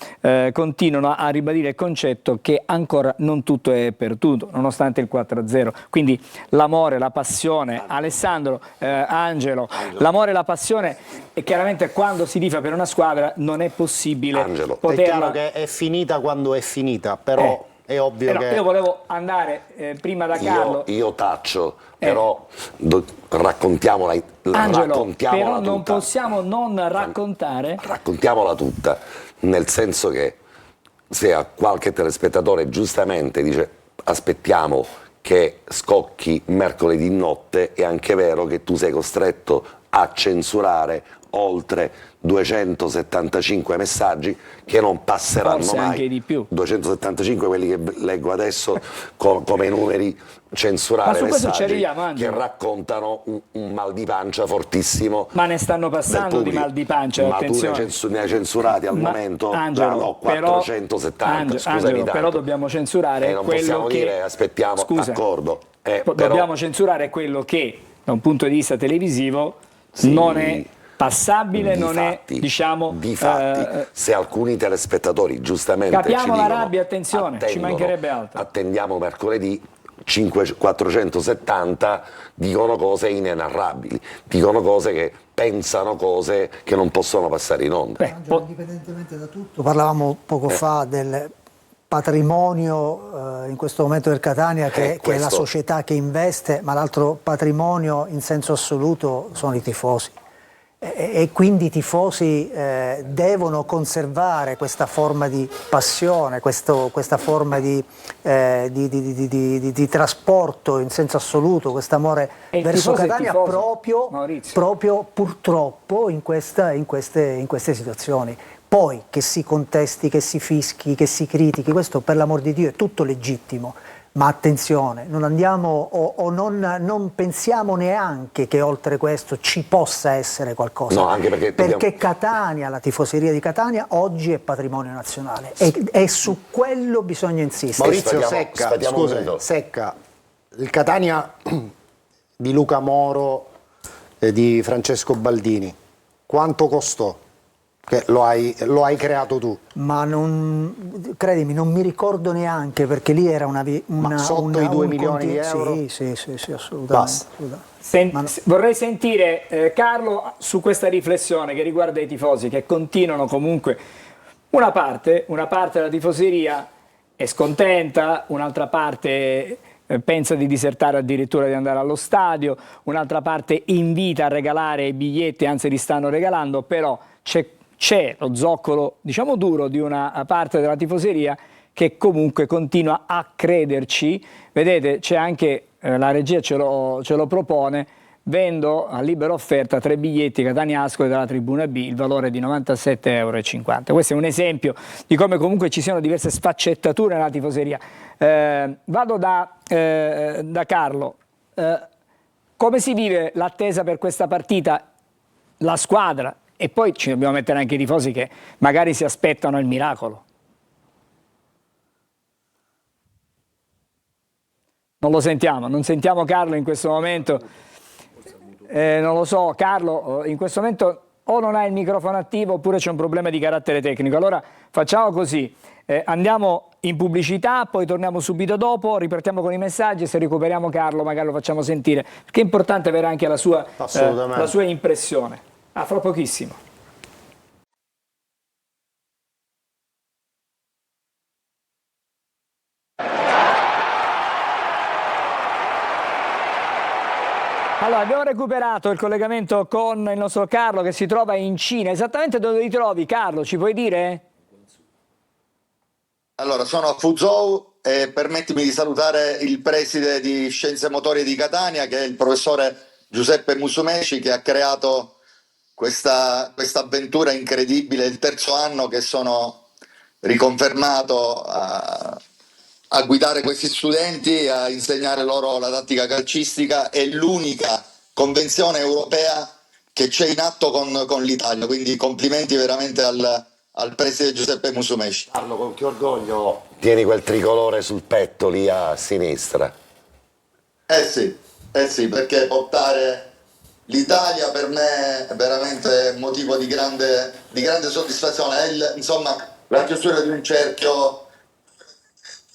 continuano a ribadire il concetto che ancora non tutto è perduto, nonostante il 4-0. Quindi l'amore, la passione, Alessandro, Angelo, l'amore e la passione, e chiaramente quando si tifa per una squadra non è possibile poterla... È chiaro che è finita quando è finita, però... È ovvio che... Io volevo andare prima da Carlo. Io taccio, però raccontiamola, Angelo, però tutta. non possiamo non raccontare. Raccontiamola tutta, nel senso che se a qualche telespettatore giustamente dice aspettiamo che scocchi mercoledì notte, è anche vero che tu sei costretto a censurare oltre 275 messaggi che non passeranno forse mai. Anche di più. 275 quelli che leggo adesso come numeri, censurare messaggi che raccontano un mal di pancia fortissimo. Ma ne stanno passando di mal di pancia, ma attenzione. tu ne hai censurati al momento? Angelo, no, 470, Angelo, però dobbiamo censurare non quello possiamo che... dire aspettiamo, scusa, d'accordo. Dobbiamo censurare quello che da un punto di vista televisivo non è passabile, non è, diciamo... Difatti, se alcuni telespettatori giustamente capiamo ci la dicono, rabbia, attenzione, ci mancherebbe altro. Attendiamo mercoledì, 470 dicono cose inenarrabili, dicono cose che pensano cose che non possono passare in onda. Indipendentemente da tutto, parlavamo poco fa del patrimonio in questo momento del Catania che è la società che investe, ma l'altro patrimonio in senso assoluto sono i tifosi. e quindi i tifosi devono conservare questa forma di passione, questa forma di trasporto in senso assoluto, questo amore verso Catania proprio purtroppo in queste situazioni. Poi che si contesti, che si fischi, che si critichi, questo per l'amor di Dio è tutto legittimo. Ma attenzione, non andiamo non pensiamo neanche che oltre questo ci possa essere qualcosa. No, anche perché Catania, la tifoseria di Catania, oggi è patrimonio nazionale e su quello bisogna insistere. Maurizio, Secca, il Catania di Luca Moro e di Francesco Baldini, quanto costò? Che lo hai creato tu. Ma credimi, non mi ricordo neanche, perché lì era sotto i 2 milioni di euro? Sì, assolutamente. Vorrei sentire Carlo su questa riflessione che riguarda i tifosi, che continuano comunque. Una parte della tifoseria è scontenta, un'altra parte pensa di disertare, addirittura di andare allo stadio, un'altra parte invita a regalare i biglietti, anzi li stanno regalando, però c'è lo zoccolo, diciamo duro, di una parte della tifoseria che comunque continua a crederci. Vedete, c'è anche, la regia ce lo propone, vendo a libera offerta 3 biglietti Catania Ascoli dalla tribuna B, il valore di 97,50 €. Questo è un esempio di come comunque ci siano diverse sfaccettature nella tifoseria. Vado da Carlo. Come si vive l'attesa per questa partita? La squadra, e poi ci dobbiamo mettere anche i tifosi che magari si aspettano il miracolo. Non lo sentiamo, non sentiamo Carlo in questo momento. Non lo so, Carlo, in questo momento o non ha il microfono attivo oppure c'è un problema di carattere tecnico. Allora facciamo così, andiamo in pubblicità, poi torniamo subito dopo, ripartiamo con i messaggi e se recuperiamo Carlo magari lo facciamo sentire, perché è importante avere anche la sua impressione. Fra pochissimo. Allora, abbiamo recuperato il collegamento con il nostro Carlo che si trova in Cina. Esattamente dove ti trovi, Carlo? Ci puoi dire? Allora, sono a Fuzhou e permettimi di salutare il preside di Scienze Motorie di Catania, che è il professore Giuseppe Musumeci, che ha creato questa avventura incredibile. È il 3° anno che sono riconfermato a guidare questi studenti, a insegnare loro la tattica calcistica. È l'unica convenzione europea che c'è in atto con l'Italia, quindi complimenti veramente al preside Giuseppe Musumeci. Carlo, con che orgoglio tieni quel tricolore sul petto lì a sinistra? Sì, perché portare l'Italia per me è veramente motivo di grande soddisfazione. È insomma la chiusura di un cerchio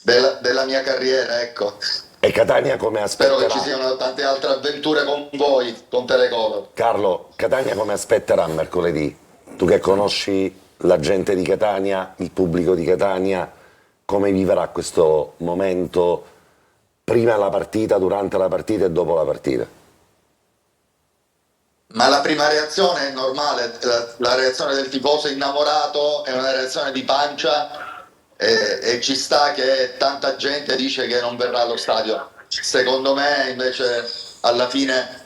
della mia carriera, ecco. E Catania come aspetterà? Spero che ci siano tante altre avventure con voi, con Telecover. Carlo, Catania come aspetterà mercoledì? Tu che conosci la gente di Catania, il pubblico di Catania, come vivrà questo momento prima della partita, durante la partita e dopo la partita? Ma la prima reazione è normale, la reazione del tifoso innamorato è una reazione di pancia e ci sta che tanta gente dice che non verrà allo stadio. Secondo me invece alla fine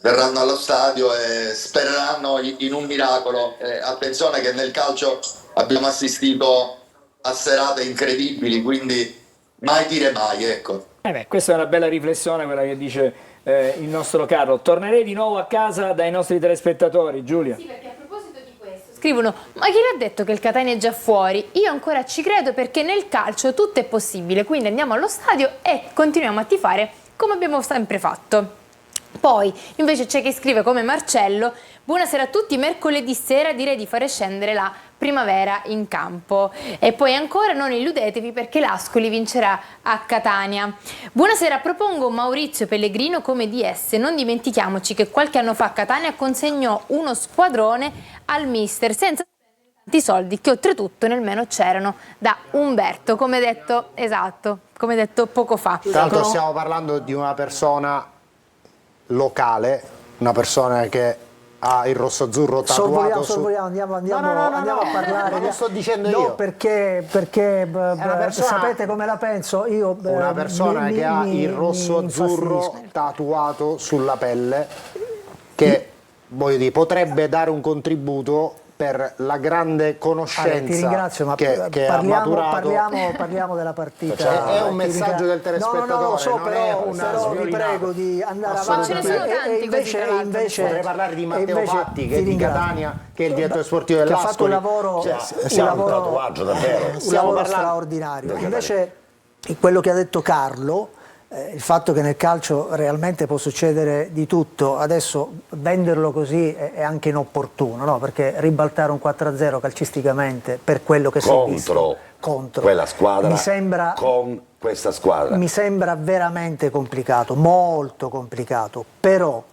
verranno allo stadio e spereranno in un miracolo. Attenzione che nel calcio abbiamo assistito a serate incredibili, quindi mai dire mai, ecco. Questa è una bella riflessione quella che dice il nostro Carlo. Tornerei di nuovo a casa dai nostri telespettatori, Giulia. Sì, perché a proposito di questo scrivono: ma chi l'ha detto che il Catania è già fuori? Io ancora ci credo, perché nel calcio tutto è possibile, quindi andiamo allo stadio e continuiamo a tifare come abbiamo sempre fatto. Poi invece c'è chi scrive come Marcello: buonasera a tutti, mercoledì sera direi di fare scendere la primavera in campo. E poi ancora: non illudetevi perché l'Ascoli vincerà a Catania. Buonasera, propongo Maurizio Pellegrino come DS. Non dimentichiamoci che qualche anno fa Catania consegnò uno squadrone al mister senza spendere tanti soldi, che oltretutto nel meno c'erano da Umberto, come detto, esatto, come detto poco fa. Tanto stiamo parlando di una persona locale, una persona che ha il rosso-azzurro tatuato andiamo a parlare. Non lo sto dicendo no, io. perché sapete come la penso? Io, una persona che ha il rosso-azzurro tatuato sulla pelle, che voglio dire, potrebbe dare un contributo per la grande conoscenza ti ringrazio, ma che ha maturato. Parliamo della partita. Cioè, è un messaggio del telespettatore, lo so, non è una però vi sviolinata. prego di andare Ma avanti. ce ne sono tanti così, tra l'altro. Vorrei parlare di Matteo Fatti, che è di Catania, che è il direttore sportivo che ha dell'Ascoli. fatto un lavoro, un tatuaggio davvero. un lavoro straordinario. Invece quello che ha detto Carlo, il fatto che nel calcio realmente può succedere di tutto, adesso venderlo così è anche inopportuno, no? Perché ribaltare un 4-0 calcisticamente per quello che si è visto contro quella squadra, mi sembra, con questa squadra, mi sembra veramente complicato, molto complicato, però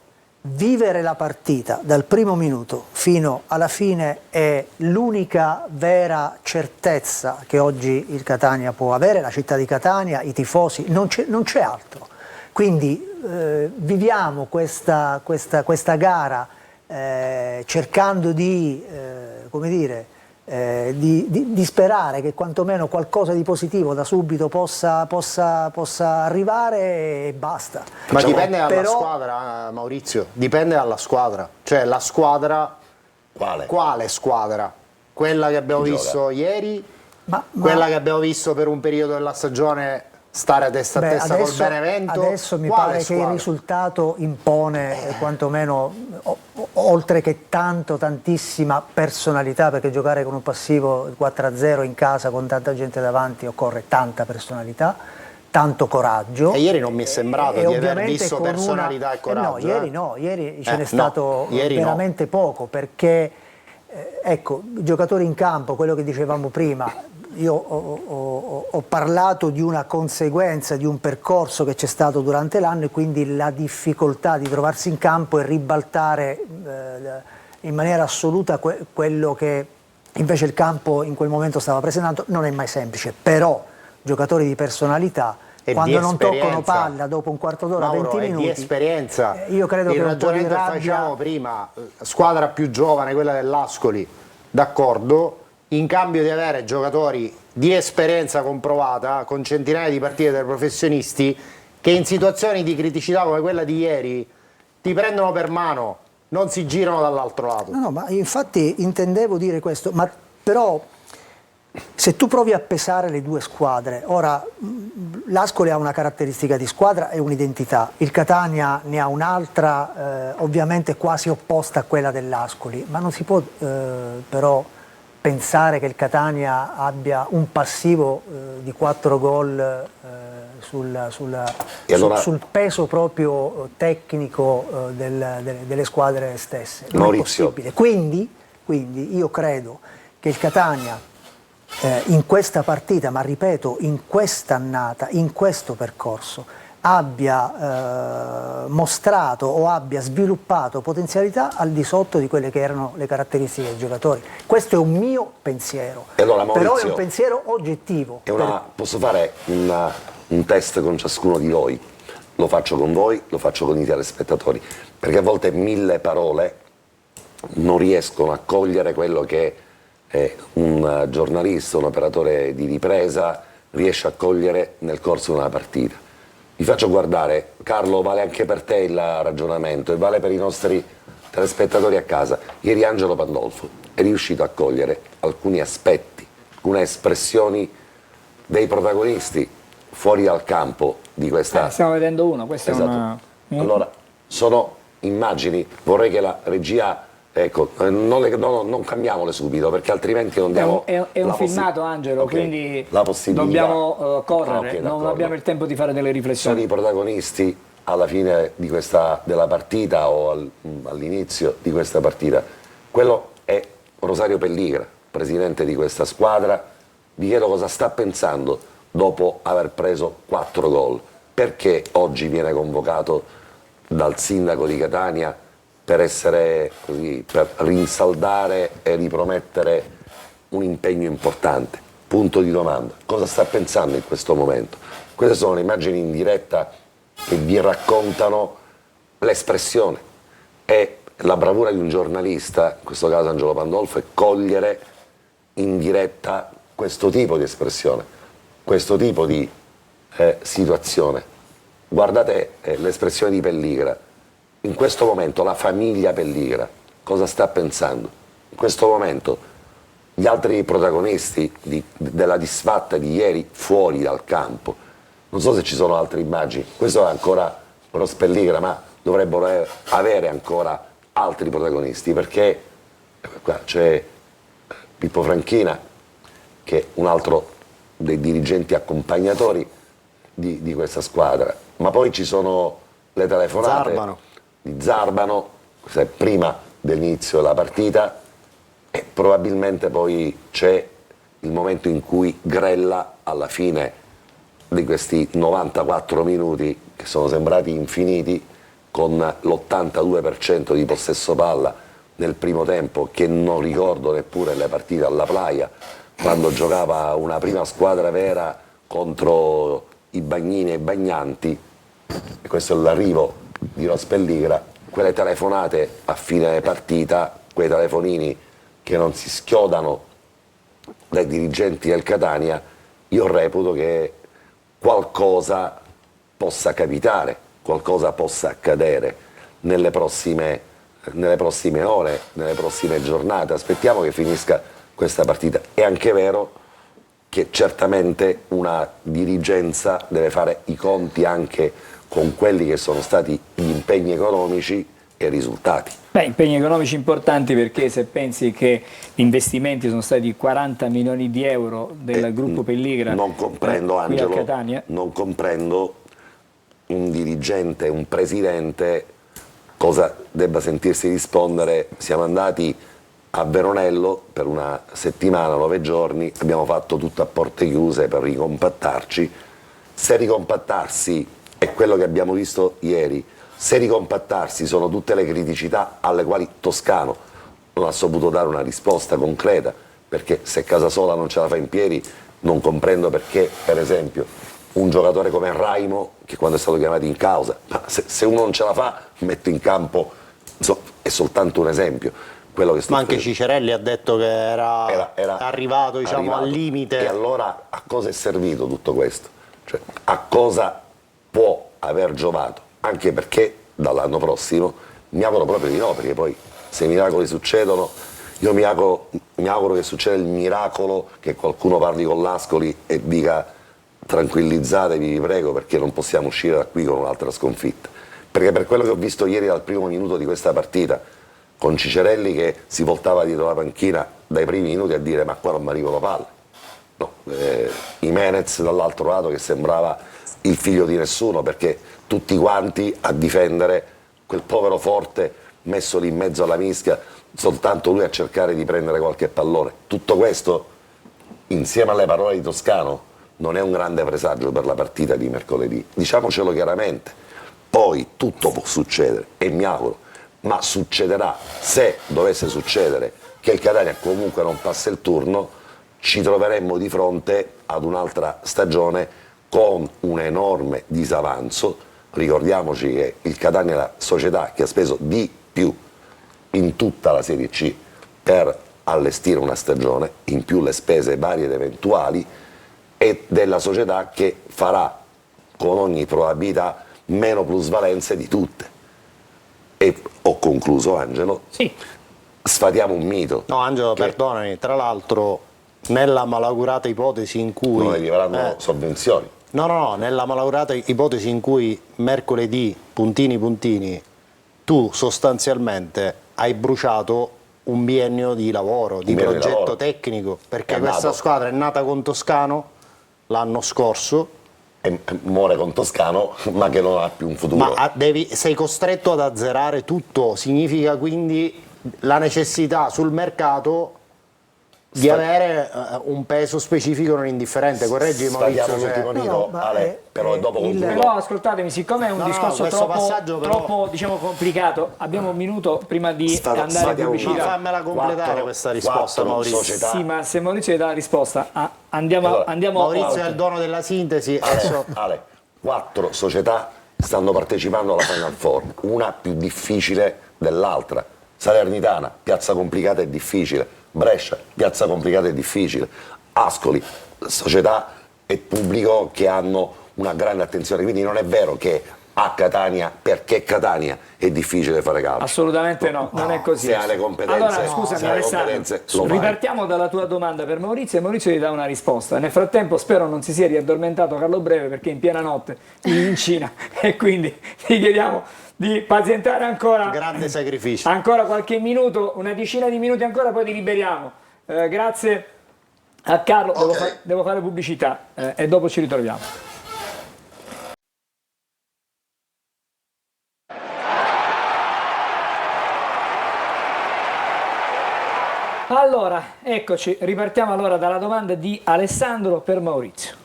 vivere la partita dal primo minuto fino alla fine è l'unica vera certezza che oggi il Catania può avere, la città di Catania, i tifosi, non c'è altro. Quindi viviamo questa gara cercando di, come dire, di sperare che quantomeno qualcosa di positivo da subito possa arrivare e basta. Ma dipende dalla squadra, Maurizio, dipende dalla squadra, cioè la squadra, quale squadra? Quella che abbiamo visto ieri, quella che abbiamo visto per un periodo della stagione stare a testa a testa col Benevento. Adesso mi pare che il risultato impone quantomeno, oltre che tantissima personalità, perché giocare con un passivo 4-0 in casa con tanta gente davanti occorre tanta personalità, tanto coraggio. E ieri non mi è sembrato di aver visto personalità e coraggio. Ieri ce n'è stato veramente poco, perché ecco, i giocatori in campo, quello che dicevamo prima, io ho parlato di una conseguenza di un percorso che c'è stato durante l'anno, e quindi la difficoltà di trovarsi in campo e ribaltare in maniera assoluta quello che invece il campo in quel momento stava presentando non è mai semplice, però giocatori di personalità e quando non toccano palla dopo un quarto d'ora, 20 minuti, di esperienza. Io credo che un po' di rabbia... facciamo prima, squadra più giovane, quella dell'Ascoli, d'accordo, in cambio di avere giocatori di esperienza comprovata, con centinaia di partite dai professionisti, che in situazioni di criticità come quella di ieri ti prendono per mano, non si girano dall'altro lato. No, ma infatti intendevo dire questo, ma però se tu provi a pesare le due squadre, ora l'Ascoli ha una caratteristica di squadra e un'identità, il Catania ne ha un'altra ovviamente quasi opposta a quella dell'Ascoli, ma non si può però pensare che il Catania abbia un passivo di 4 gol sul peso proprio tecnico delle squadre stesse. Non Maurizio. è possibile. Quindi io credo che il Catania in questa partita, ma ripeto, in questa annata, in questo percorso, abbia mostrato o abbia sviluppato potenzialità al di sotto di quelle che erano le caratteristiche dei giocatori. Questo è un mio pensiero, allora, Maurizio, però è un pensiero oggettivo. Posso fare un test con ciascuno di voi? Lo faccio con voi, lo faccio con i telespettatori, perché a volte 1000 parole non riescono a cogliere quello che un giornalista, un operatore di ripresa riesce a cogliere nel corso di una partita. Vi faccio guardare, Carlo, vale anche per te il ragionamento e vale per i nostri telespettatori a casa. Ieri Angelo Pandolfo è riuscito a cogliere alcuni aspetti, alcune espressioni dei protagonisti fuori dal campo di questa... stiamo vedendo uno, questo esatto. è Allora, sono immagini, vorrei che la regia... Ecco, non cambiamole subito, perché altrimenti non diamo... È un filmato, Angelo, quindi dobbiamo correre, non abbiamo il tempo di fare delle riflessioni. Sono i protagonisti alla fine della partita o all'inizio di questa partita. Quello è Rosario Pelligra, presidente di questa squadra. Vi chiedo cosa sta pensando dopo aver preso 4 gol. Perché oggi viene convocato dal sindaco di Catania per essere così, per rinsaldare e ripromettere un impegno importante? Punto di domanda. Cosa sta pensando in questo momento? Queste sono le immagini in diretta che vi raccontano l'espressione e la bravura di un giornalista, in questo caso Angelo Pandolfo, è cogliere in diretta questo tipo di espressione, questo tipo di situazione. Guardate l'espressione di Pelligra. In questo momento la famiglia Pelligra cosa sta pensando? In questo momento gli altri protagonisti della disfatta di ieri fuori dal campo, non so se ci sono altre immagini, questo è ancora Ross Pelligra, ma dovrebbero avere ancora altri protagonisti, perché qua c'è Pippo Franchina, che è un altro dei dirigenti accompagnatori di questa squadra, ma poi ci sono le telefonate di Zarbano, questa è prima dell'inizio della partita, e probabilmente poi c'è il momento in cui Grella, alla fine di questi 94 minuti che sono sembrati infiniti, con l'82% di possesso palla nel primo tempo, che non ricordo neppure le partite alla Playa, quando giocava una prima squadra vera contro i Bagnini e i Bagnanti, e questo è l'arrivo di Ross Pelligra, quelle telefonate a fine partita, quei telefonini che non si schiodano dai dirigenti del Catania, io reputo che qualcosa possa capitare, qualcosa possa accadere nelle prossime ore, nelle prossime giornate. Aspettiamo che finisca questa partita. È anche vero che certamente una dirigenza deve fare i conti anche con quelli che sono stati gli impegni economici e i risultati. Beh, impegni economici importanti, perché se pensi che gli investimenti sono stati 40 milioni di euro del gruppo Pelligra, non comprendo, qui Angelo, a Catania. non comprendo un dirigente, un presidente cosa debba sentirsi rispondere. Siamo andati a Veronello per una settimana, 9 giorni, abbiamo fatto tutto a porte chiuse per ricompattarci. Se ricompattarsi è quello che abbiamo visto ieri, se ricompattarsi sono tutte le criticità alle quali Toscano non ha saputo dare una risposta concreta, perché se Casasola non ce la fa in piedi, non comprendo perché, per esempio, un giocatore come Raimo, che quando è stato chiamato in causa, ma se uno non ce la fa, metto in campo, è soltanto un esempio. Quello che ma anche Cicerelli ha detto che era arrivato, diciamo, al limite. E allora a cosa è servito tutto questo? Cioè, a cosa può aver giovato? Anche perché dall'anno prossimo mi auguro proprio di no, perché poi se i miracoli succedono, io mi auguro che succeda il miracolo che qualcuno parli con l'Ascoli e dica tranquillizzatevi, vi prego, perché non possiamo uscire da qui con un'altra sconfitta. Perché per quello che ho visto ieri dal primo minuto di questa partita, con Cicerelli che si voltava dietro la panchina dai primi minuti a dire ma qua non mi arrivano palle, no, Jimenez dall'altro lato che sembrava il figlio di nessuno, perché tutti quanti a difendere quel povero Forte messo lì in mezzo alla mischia, soltanto lui a cercare di prendere qualche pallone. Tutto questo, insieme alle parole di Toscano, non è un grande presagio per la partita di mercoledì, diciamocelo chiaramente. Poi tutto può succedere, e mi auguro, ma succederà. Se dovesse succedere che il Catania comunque non passa il turno, ci troveremmo di fronte ad un'altra stagione con un enorme disavanzo. Ricordiamoci che il Catania è la società che ha speso di più in tutta la Serie C per allestire una stagione, in più le spese varie ed eventuali, e della società che farà con ogni probabilità meno plusvalenze di tutte. E ho concluso, Angelo. Sì. Sfatiamo un mito. No, Angelo, perdonami, tra l'altro nella malaugurata ipotesi in cui non arriveranno sovvenzioni. No, nella malaugurata ipotesi in cui mercoledì, puntini, tu sostanzialmente hai bruciato un biennio di lavoro, di progetto tecnico, perché questa squadra è nata con Toscano l'anno scorso. E muore con Toscano, ma che non ha più un futuro. Ma sei costretto ad azzerare tutto, significa quindi la necessità sul mercato di avere un peso specifico non indifferente. Correggi Maurizio. Però dopo Però ascoltatemi, siccome è un discorso troppo diciamo, complicato, abbiamo un minuto prima di andare in pubblicità. Fammela completare questa risposta, Maurizio. Sì, ma se Maurizio dà la risposta, andiamo Maurizio è il dono della sintesi. Ale, 4 società stanno partecipando alla Final Four, una più difficile dell'altra. Salernitana, piazza complicata e difficile. Brescia, piazza complicata e difficile. Ascoli, società e pubblico che hanno una grande attenzione, quindi non è vero che a Catania, perché Catania è difficile fare calcio. Assolutamente no, non è così. Se ha le competenze, allora, scusami, se ha le Alessandro, competenze, lo fai. ripartiamo dalla tua domanda per Maurizio e Maurizio ti dà una risposta. Nel frattempo spero non si sia riaddormentato Carlo Breve perché è in piena notte in Cina e quindi ti chiediamo di pazientare ancora. Grande sacrificio. Ancora qualche minuto, una decina di minuti ancora, poi ti liberiamo. Grazie a Carlo, devo fare pubblicità e dopo ci ritroviamo. Allora, eccoci, ripartiamo allora dalla domanda di Alessandro per Maurizio.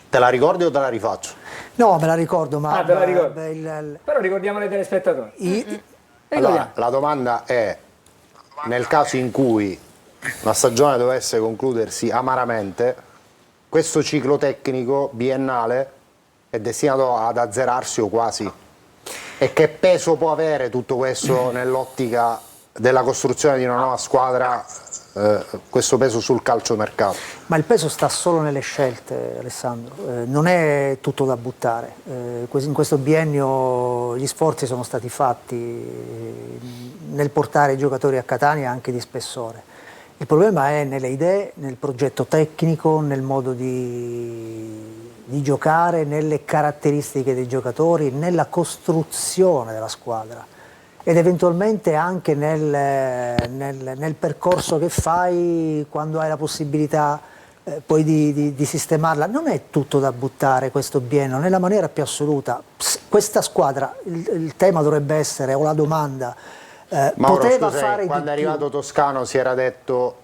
Te la ricordi o te la rifaccio? No, me la ricordo, ma... te la ricordo. beh, Però ricordiamo ai telespettatori. Allora, la domanda è, nel caso in cui la stagione dovesse concludersi amaramente, questo ciclo tecnico biennale è destinato ad azzerarsi o quasi. E che peso può avere tutto questo nell'ottica della costruzione di una nuova squadra, questo peso sul calciomercato? Ma il peso sta solo nelle scelte, Alessandro, non è tutto da buttare. In questo biennio gli sforzi sono stati fatti nel portare i giocatori a Catania anche di spessore. Il problema è nelle idee, nel progetto tecnico, nel modo di giocare, nelle caratteristiche dei giocatori, nella costruzione della squadra. Ed eventualmente anche nel percorso che fai quando hai la possibilità poi di sistemarla. Non è tutto da buttare questo biennio, nella maniera più assoluta. Questa squadra, il tema dovrebbe essere, o la domanda, Mauro, poteva scusa, fare quando di è più. arrivato Toscano si era detto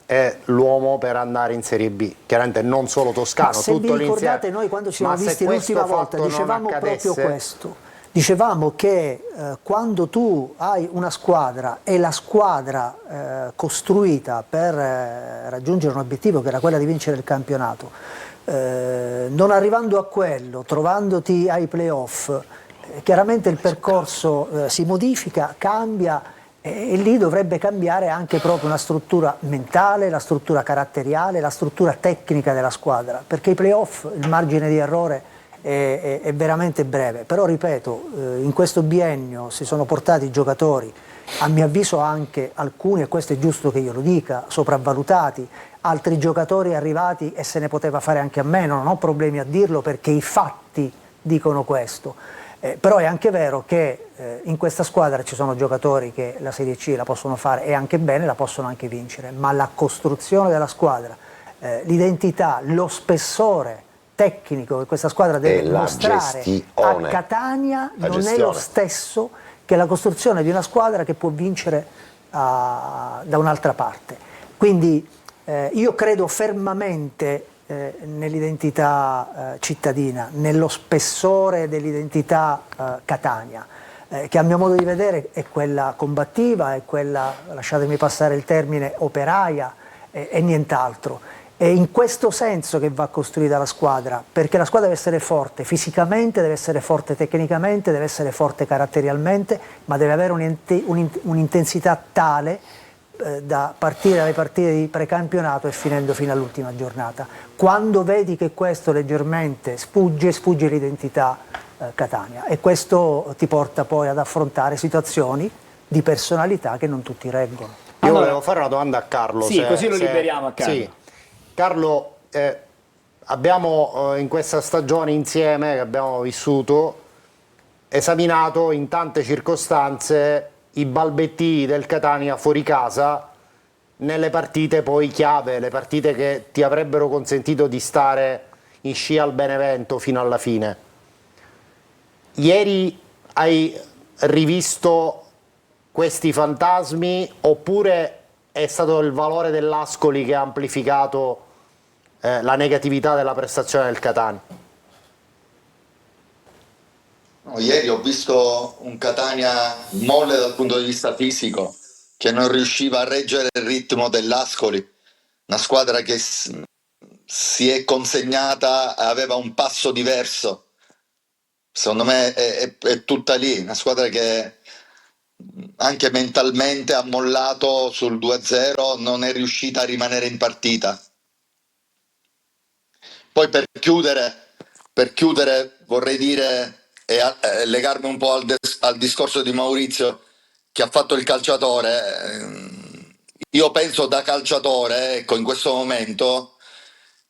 è l'uomo per andare in Serie B. Chiaramente non solo Toscano, Ma se tutto vi ricordate, l'insieme. noi quando ci siamo Ma se visti questo l'ultima volta fatto non dicevamo accadesse, proprio questo. Dicevamo che quando tu hai una squadra e la squadra costruita per raggiungere un obiettivo che era quella di vincere il campionato, non arrivando a quello, trovandoti ai playoff, chiaramente il percorso si modifica, cambia e lì dovrebbe cambiare anche proprio una struttura mentale, la struttura caratteriale, la struttura tecnica della squadra, perché i playoff, il margine di errore è veramente breve. Però ripeto, in questo biennio si sono portati giocatori, a mio avviso anche alcuni, e questo è giusto che io lo dica, sopravvalutati, altri giocatori arrivati e se ne poteva fare anche a meno, non ho problemi a dirlo perché i fatti dicono questo. Però è anche vero che in questa squadra ci sono giocatori che la Serie C la possono fare e anche bene, la possono anche vincere, ma la costruzione della squadra, l'identità, lo spessore tecnico che questa squadra deve mostrare a Catania non è lo stesso che la costruzione di una squadra che può vincere da un'altra parte. Quindi io credo fermamente nell'identità cittadina, nello spessore dell'identità Catania, che a mio modo di vedere è quella combattiva, è quella, lasciatemi passare il termine, operaia e nient'altro. È in questo senso che va costruita la squadra, perché la squadra deve essere forte fisicamente, deve essere forte tecnicamente, deve essere forte caratterialmente, ma deve avere un'intensità tale da partire dalle partite di precampionato e finendo fino all'ultima giornata. Quando vedi che questo leggermente sfugge l'identità Catania, e questo ti porta poi ad affrontare situazioni di personalità che non tutti reggono. Io volevo fare una domanda a Carlo. Sì, così lo liberiamo a Carlo. Sì. Carlo, abbiamo in questa stagione insieme che abbiamo vissuto esaminato in tante circostanze i balbettini del Catania fuori casa nelle partite poi chiave, le partite che ti avrebbero consentito di stare in scia al Benevento fino alla fine. Ieri hai rivisto questi fantasmi oppure è stato il valore dell'Ascoli che ha amplificato la negatività della prestazione del Catania? No, ieri ho visto un Catania molle dal punto di vista fisico, che non riusciva a reggere il ritmo dell'Ascoli, una squadra che si è consegnata, aveva un passo diverso. Secondo me è tutta lì, una squadra che anche mentalmente ha mollato sul 2-0, non è riuscita a rimanere in partita. Poi per chiudere vorrei dire e legarmi un po' al discorso di Maurizio che ha fatto il calciatore. Io penso da calciatore, ecco, in questo momento,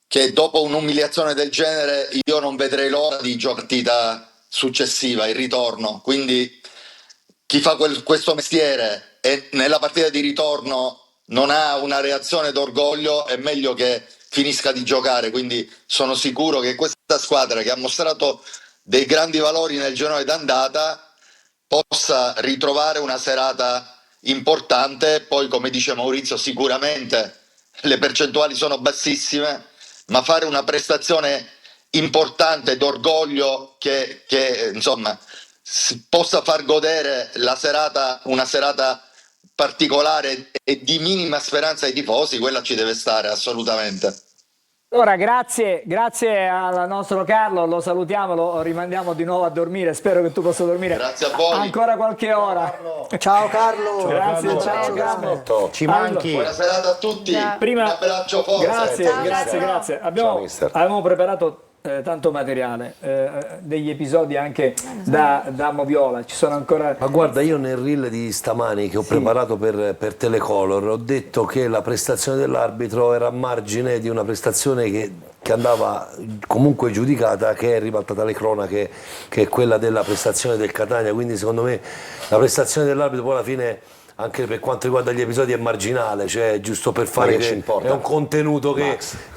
che dopo un'umiliazione del genere io non vedrei l'ora di partita successiva, il ritorno. Quindi chi fa questo mestiere e nella partita di ritorno non ha una reazione d'orgoglio, è meglio che finisca di giocare. Quindi sono sicuro che questa squadra, che ha mostrato dei grandi valori nel girone d'andata, possa ritrovare una serata importante. Poi, come dice Maurizio, sicuramente le percentuali sono bassissime, ma fare una prestazione importante d'orgoglio che insomma possa far godere la serata, una serata particolare e di minima speranza ai tifosi, quella ci deve stare assolutamente. Allora, grazie al nostro Carlo, lo salutiamo, lo rimandiamo di nuovo a dormire, spero che tu possa dormire Grazie a voi. ancora qualche ora. Ciao Carlo. Grazie, ciao Carlo. Ci manchi. Buona serata a tutti. Prima, un abbraccio forte. grazie. Avevamo preparato tanto materiale, degli episodi anche da Moviola, ci sono ancora... Ma guarda, io nel reel di stamani che ho preparato per Telecolor ho detto che la prestazione dell'arbitro era a margine di una prestazione che andava comunque giudicata, che è ribaltata alle cronache, che è quella della prestazione del Catania. Quindi secondo me la prestazione dell'arbitro poi alla fine, anche per quanto riguarda gli episodi, è marginale, cioè giusto per fare che è un contenuto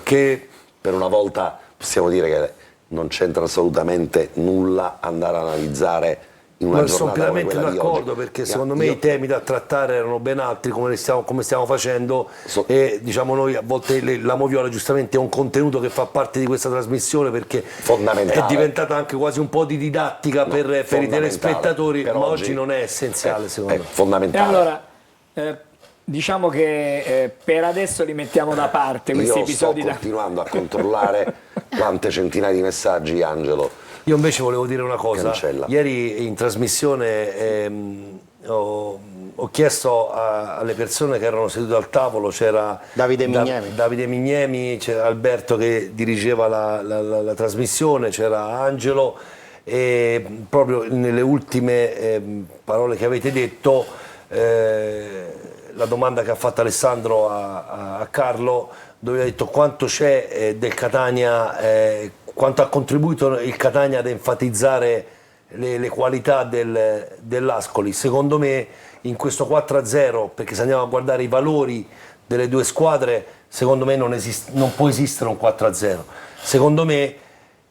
che per una volta possiamo dire che non c'entra assolutamente nulla andare a analizzare in una sono giornata come pienamente quella di d'accordo, oggi. perché secondo me i temi da trattare erano ben altri, come stiamo facendo, e diciamo noi a volte la Moviola giustamente è un contenuto che fa parte di questa trasmissione, perché è diventata anche quasi un po' di didattica per i telespettatori, ma oggi non è essenziale secondo me. È fondamentale. E allora, diciamo che per adesso li mettiamo da parte questi episodi. Sto continuando a controllare quante centinaia di messaggi, Angelo. Io invece volevo dire una cosa. Cancella. Ieri in trasmissione ho chiesto alle persone che erano sedute al tavolo, c'era Davide Mignemi, c'era Alberto che dirigeva la trasmissione, c'era Angelo, e proprio nelle ultime parole che avete detto, la domanda che ha fatto Alessandro a Carlo, dove ha detto quanto c'è del Catania, quanto ha contribuito il Catania ad enfatizzare le qualità dell'Ascoli. Secondo me in questo 4-0, perché se andiamo a guardare i valori delle due squadre, secondo me non può esistere un 4-0. Secondo me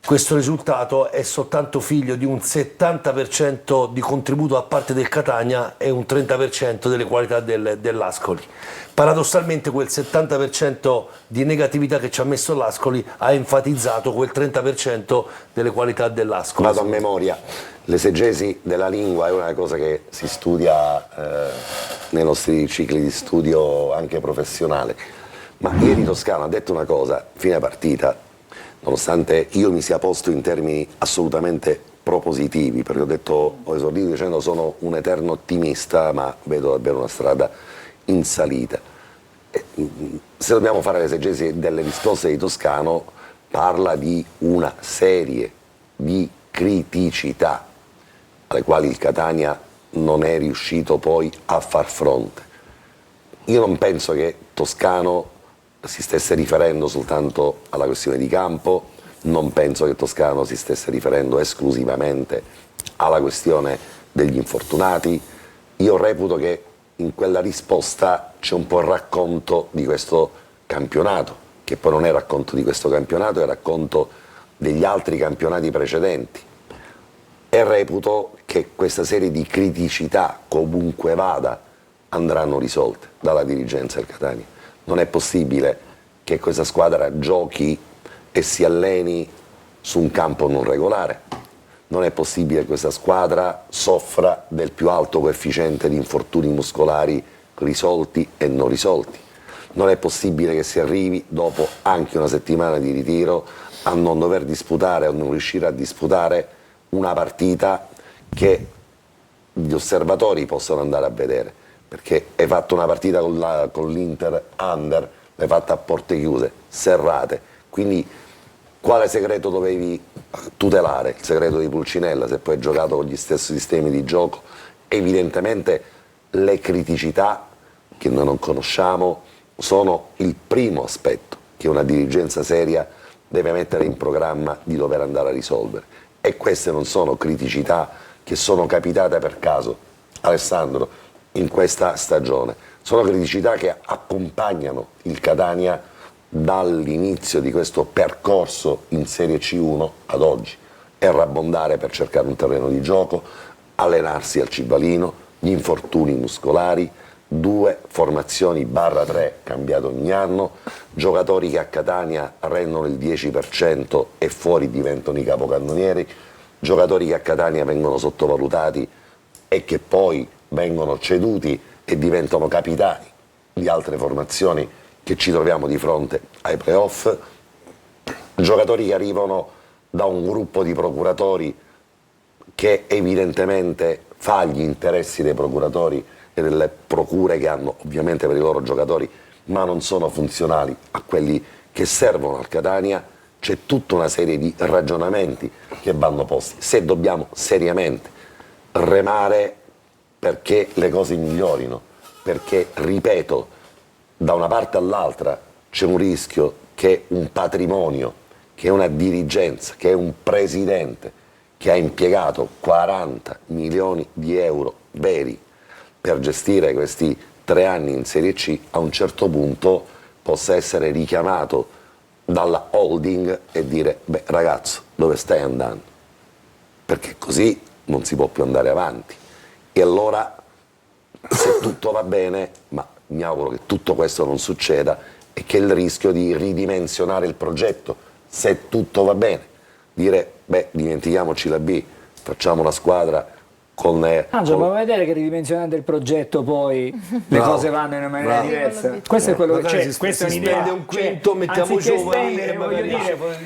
questo risultato è soltanto figlio di un 70% di contributo da parte del Catania e un 30% delle qualità dell'Ascoli. Paradossalmente quel 70% di negatività che ci ha messo l'Ascoli ha enfatizzato quel 30% delle qualità dell'Ascoli. Vado a memoria, l'esegesi della lingua è una cosa che si studia nei nostri cicli di studio anche professionale, ma ieri Toscano ha detto una cosa, fine partita, nonostante io mi sia posto in termini assolutamente propositivi, perché ho esordito dicendo sono un eterno ottimista, ma vedo davvero una strada in salita. Se dobbiamo fare l'esegesi delle risposte di Toscano, parla di una serie di criticità alle quali il Catania non è riuscito poi a far fronte. Io non penso che Toscano si stesse riferendo soltanto alla questione di campo, non penso che Toscano si stesse riferendo esclusivamente alla questione degli infortunati. Io reputo che in quella risposta c'è un po' il racconto di questo campionato, che poi non è racconto di questo campionato, è racconto degli altri campionati precedenti. E reputo che questa serie di criticità, comunque vada, andranno risolte dalla dirigenza del Catania. Non è possibile che questa squadra giochi e si alleni su un campo non regolare. Non è possibile che questa squadra soffra del più alto coefficiente di infortuni muscolari risolti e non risolti. Non è possibile che si arrivi, dopo anche una settimana di ritiro, a non dover disputare o non riuscire a disputare una partita che gli osservatori possano andare a vedere, perché hai fatto una partita con l'Inter under, l'hai fatta a porte chiuse, serrate, quindi quale segreto dovevi tutelare? Il segreto di Pulcinella, se poi hai giocato con gli stessi sistemi di gioco. Evidentemente le criticità che noi non conosciamo sono il primo aspetto che una dirigenza seria deve mettere in programma di dover andare a risolvere, e queste non sono criticità che sono capitate per caso, Alessandro, in questa stagione, sono criticità che accompagnano il Catania dall'inizio di questo percorso in Serie C1 ad oggi. Errabondare per cercare un terreno di gioco, allenarsi al Cibalino, gli infortuni muscolari, 2 formazioni /3 cambiate ogni anno, giocatori che a Catania rendono il 10% e fuori diventano i capocannonieri, giocatori che a Catania vengono sottovalutati e che poi vengono ceduti e diventano capitani di altre formazioni che ci troviamo di fronte ai playoff, giocatori che arrivano da un gruppo di procuratori che evidentemente fa gli interessi dei procuratori e delle procure che hanno ovviamente per i loro giocatori, ma non sono funzionali a quelli che servono al Catania. C'è tutta una serie di ragionamenti che vanno posti. Se dobbiamo seriamente remare perché le cose migliorino, perché, ripeto, da una parte all'altra c'è un rischio che un patrimonio, che una dirigenza, che un presidente che ha impiegato 40 milioni di euro veri per gestire questi 3 anni in Serie C, a un certo punto possa essere richiamato dalla holding e dire: beh ragazzo, dove stai andando? Perché così non si può più andare avanti. E allora, se tutto va bene, ma mi auguro che tutto questo non succeda, e che il rischio di ridimensionare il progetto, se tutto va bene, dire: beh, dimentichiamoci la B, facciamo una squadra con... Angelo, ma vuoi vedere che ridimensionando il progetto poi le cose vanno in una maniera diversa? Questo è quello che c'è, questa è un'idea. Spende un quinto, mettiamo anziché giovani spendere, e voglio magari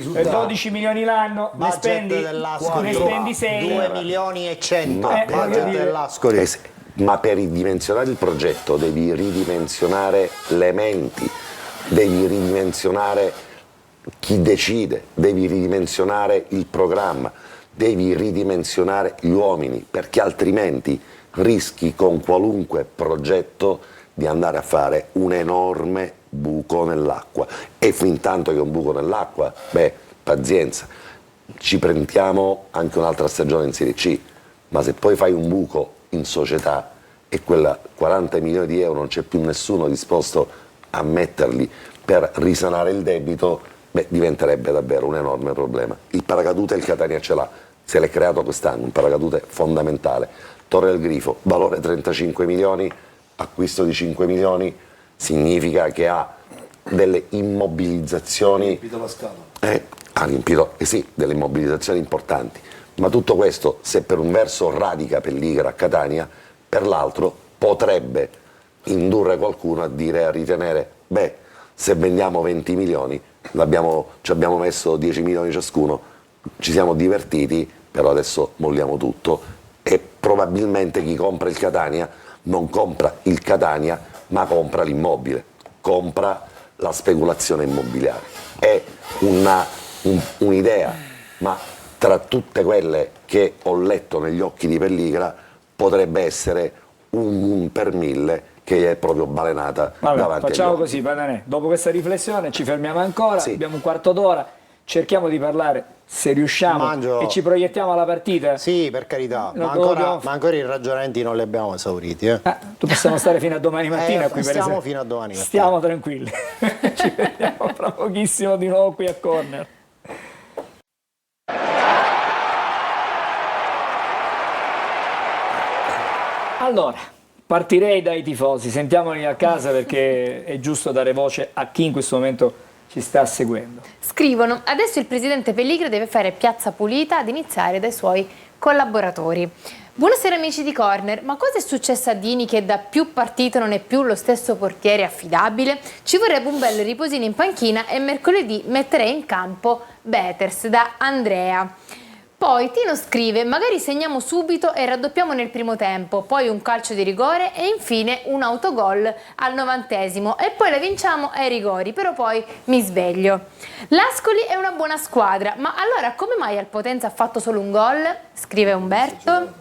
dire, 12 milioni l'anno, ne spendi 6. 2 milioni e 100, Ma, budget dell'Ascoli. ma per ridimensionare il progetto devi ridimensionare le menti, devi ridimensionare chi decide, devi ridimensionare il programma, devi ridimensionare gli uomini, perché altrimenti rischi con qualunque progetto di andare a fare un enorme buco nell'acqua. E fin tanto che un buco nell'acqua, beh, pazienza, ci prendiamo anche un'altra stagione in Serie C, ma se poi fai un buco in società e quella 40 milioni di euro non c'è più nessuno disposto a metterli per risanare il debito, beh, diventerebbe davvero un enorme problema. Il paracadute il Catania ce l'ha, se l'è creato quest'anno, un paracadute fondamentale. Torre del Grifo, valore 35 milioni, acquisto di 5 milioni, significa che ha delle immobilizzazioni... Ha riempito la scatola. Ha riempito, sì, delle immobilizzazioni importanti. Ma tutto questo, se per un verso radica Pelligra a Catania, per l'altro potrebbe indurre qualcuno a dire, a ritenere, beh, se vendiamo 20 milioni, ci abbiamo messo 10 milioni ciascuno, ci siamo divertiti, però adesso molliamo tutto. E probabilmente chi compra il Catania non compra il Catania, ma compra l'immobile, compra la speculazione immobiliare. È un'idea, ma tra tutte quelle che ho letto negli occhi di Pelligra potrebbe essere un per 1000 che è proprio balenata. Vabbè, davanti facciamo agli occhi. così, Padanè. Dopo questa riflessione ci fermiamo ancora, Sì. abbiamo un quarto d'ora, cerchiamo di parlare, se riusciamo, e ci proiettiamo alla partita. Sì, per carità, No, ma ancora i ragionamenti non li abbiamo esauriti. Tu possiamo stare fino a domani mattina qui, per stiamo esempio. fino a domani mattina. Stiamo tranquilli. Ci vediamo fra pochissimo di nuovo qui a Corner. Allora, partirei dai tifosi, sentiamoli a casa perché è giusto dare voce a chi in questo momento ci sta seguendo. Scrivono: adesso il presidente Pelligra deve fare piazza pulita, ad iniziare dai suoi collaboratori. Buonasera amici di Corner, ma cosa è successo a Dini che da più partite non è più lo stesso portiere affidabile? Ci vorrebbe un bel riposino in panchina e mercoledì metterei in campo Beters, da Andrea. Poi Tino scrive: magari segniamo subito e raddoppiamo nel primo tempo, poi un calcio di rigore e infine un autogol al 90° e poi la vinciamo ai rigori, però poi mi sveglio. L'Ascoli è una buona squadra, ma allora come mai al Potenza ha fatto solo un gol? Scrive Umberto.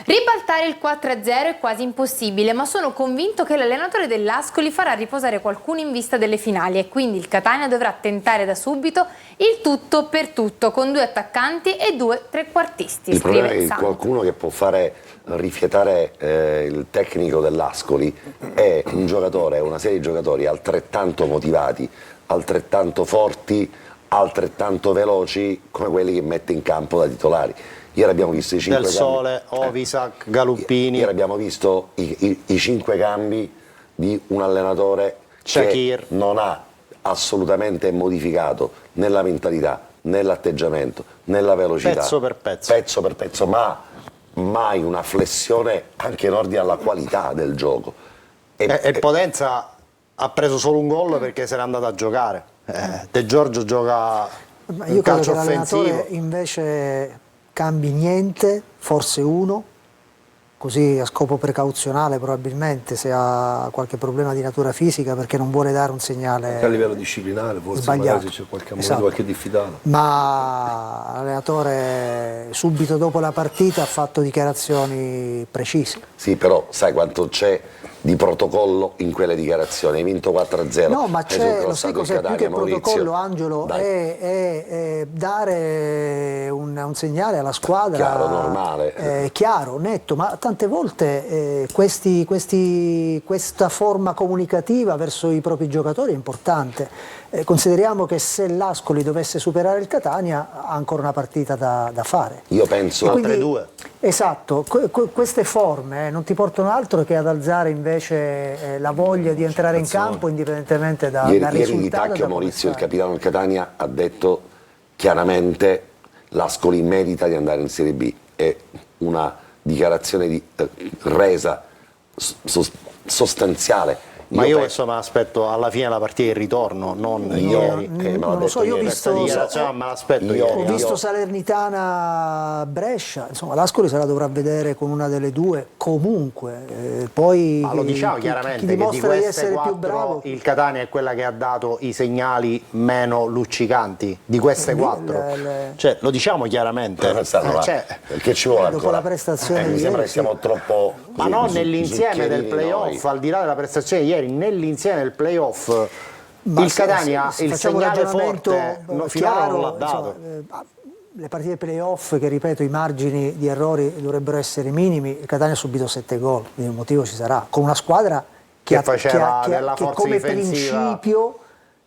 Ribaltare il 4-0 è quasi impossibile, ma sono convinto che l'allenatore dell'Ascoli farà riposare qualcuno in vista delle finali e quindi il Catania dovrà tentare da subito il tutto per tutto con 2 attaccanti e 2 trequartisti. Il problema è qualcuno che può fare rifiatare il tecnico dell'Ascoli è un giocatore, una serie di giocatori altrettanto motivati, altrettanto forti, altrettanto veloci come quelli che mette in campo da titolari. Ieri abbiamo visto i 5 Del Sole, Ovisac, Galuppini. Ieri abbiamo visto i 5 cambi di un allenatore Shakir, che non ha assolutamente modificato nella mentalità, nell'atteggiamento, nella velocità. Pezzo per pezzo. Pezzo per pezzo, ma mai una flessione anche in ordine alla qualità del gioco. E Potenza ha preso solo un gol perché se n'è andato a giocare. De Giorgio gioca un calcio offensivo. Invece cambi niente, forse uno, così a scopo precauzionale probabilmente, se ha qualche problema di natura fisica, perché non vuole dare un segnale anche a livello disciplinare forse sbagliato. Magari c'è qualche momento, qualche diffidato. Ma l'allenatore subito dopo la partita ha fatto dichiarazioni precise. Sì, però sai quanto c'è di protocollo in quelle dichiarazioni? Hai vinto 4-0. No, ma c'è, lo sai cos'è più che protocollo, Angelo, è dare un segnale alla squadra chiaro, normale, chiaro, netto, ma tante volte questa forma comunicativa verso i propri giocatori è importante. Consideriamo che se l'Ascoli dovesse superare il Catania ha ancora una partita da fare. Io penso quindi, 3-2. Esatto, queste forme non ti portano altro che ad alzare invece la voglia di entrare in campo indipendentemente dal risultato. Ieri di Tacchio Maurizio, il capitano del Catania, ha detto chiaramente l'Ascoli merita di andare in Serie B. È una dichiarazione di resa sostanziale. Ma io insomma aspetto alla fine la partita di ritorno, non ieri. Non lo so, io ho visto, ho visto Salernitana Brescia, insomma l'Ascoli se la dovrà vedere con una delle due comunque, poi ma lo diciamo chiaramente chi che di queste essere 4 più bravo, il Catania è quella che ha dato i segnali meno luccicanti di queste 4, cioè lo diciamo chiaramente, perché ci vuole dopo ancora la prestazione mi sembra che siamo troppo ma non nell'insieme del playoff, al di là della prestazione di ieri, nell'insieme del playoff il Catania il segnale forte finora non l'ha dato. Le partite playoff, che ripeto i margini di errori dovrebbero essere minimi, il Catania ha subito 7 gol, quindi un motivo ci sarà, con una squadra che come principio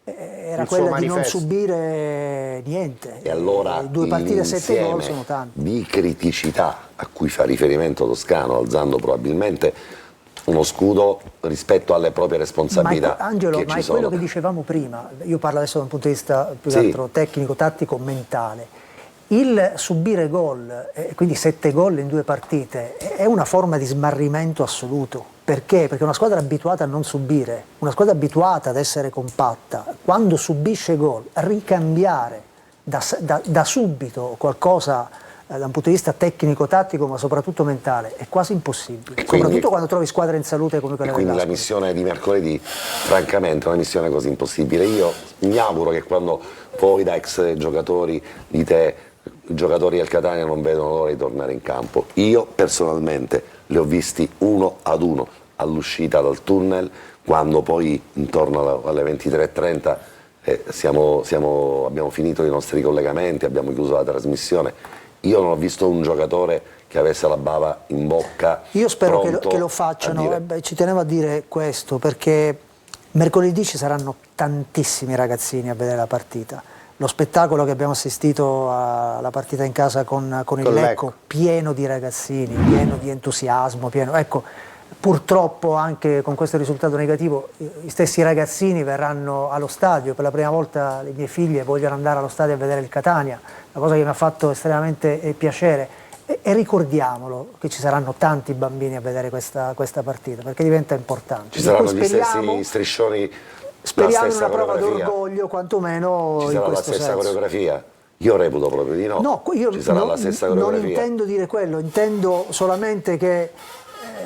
era quella di non subire niente. E allora 2 partite a 7 gol sono tanti. Di criticità a cui fa riferimento Toscano, alzando probabilmente uno scudo rispetto alle proprie responsabilità. Angelo, ma è quello che dicevamo prima, io parlo adesso da un punto di vista più che altro tecnico, tattico, mentale. Il subire gol, quindi 7 gol in 2 partite, è una forma di smarrimento assoluto. Perché? Perché una squadra abituata a non subire, una squadra abituata ad essere compatta, quando subisce gol, ricambiare da subito qualcosa da un punto di vista tecnico-tattico, ma soprattutto mentale, è quasi impossibile, soprattutto quando trovi squadre in salute come quella quindi dell'Ascoli. La missione di mercoledì, francamente, è una missione così impossibile. Io mi auguro che quando voi da ex giocatori dite i giocatori del Catania non vedono l'ora di tornare in campo, io personalmente li ho visti uno ad uno all'uscita dal tunnel, quando poi intorno alle 23:30 abbiamo finito i nostri collegamenti, abbiamo chiuso la trasmissione. Io non ho visto un giocatore che avesse la bava in bocca. Io spero che lo facciano, ci tenevo a dire questo, perché mercoledì ci saranno tantissimi ragazzini a vedere la partita. Lo spettacolo che abbiamo assistito alla partita in casa con il Lecco, pieno di ragazzini, pieno di entusiasmo, ecco, purtroppo anche con questo risultato negativo gli stessi ragazzini verranno allo stadio, per la prima volta le mie figlie vogliono andare allo stadio a vedere il Catania, una cosa che mi ha fatto estremamente piacere e ricordiamolo che ci saranno tanti bambini a vedere questa partita perché diventa importante. Ci saranno gli stessi striscioni, speriamo in una prova d'orgoglio quantomeno ci sarà in la questo stessa senso. coreografia. Io reputo proprio di no. No, io ci sarà la stessa coreografia. Non intendo dire quello, intendo solamente che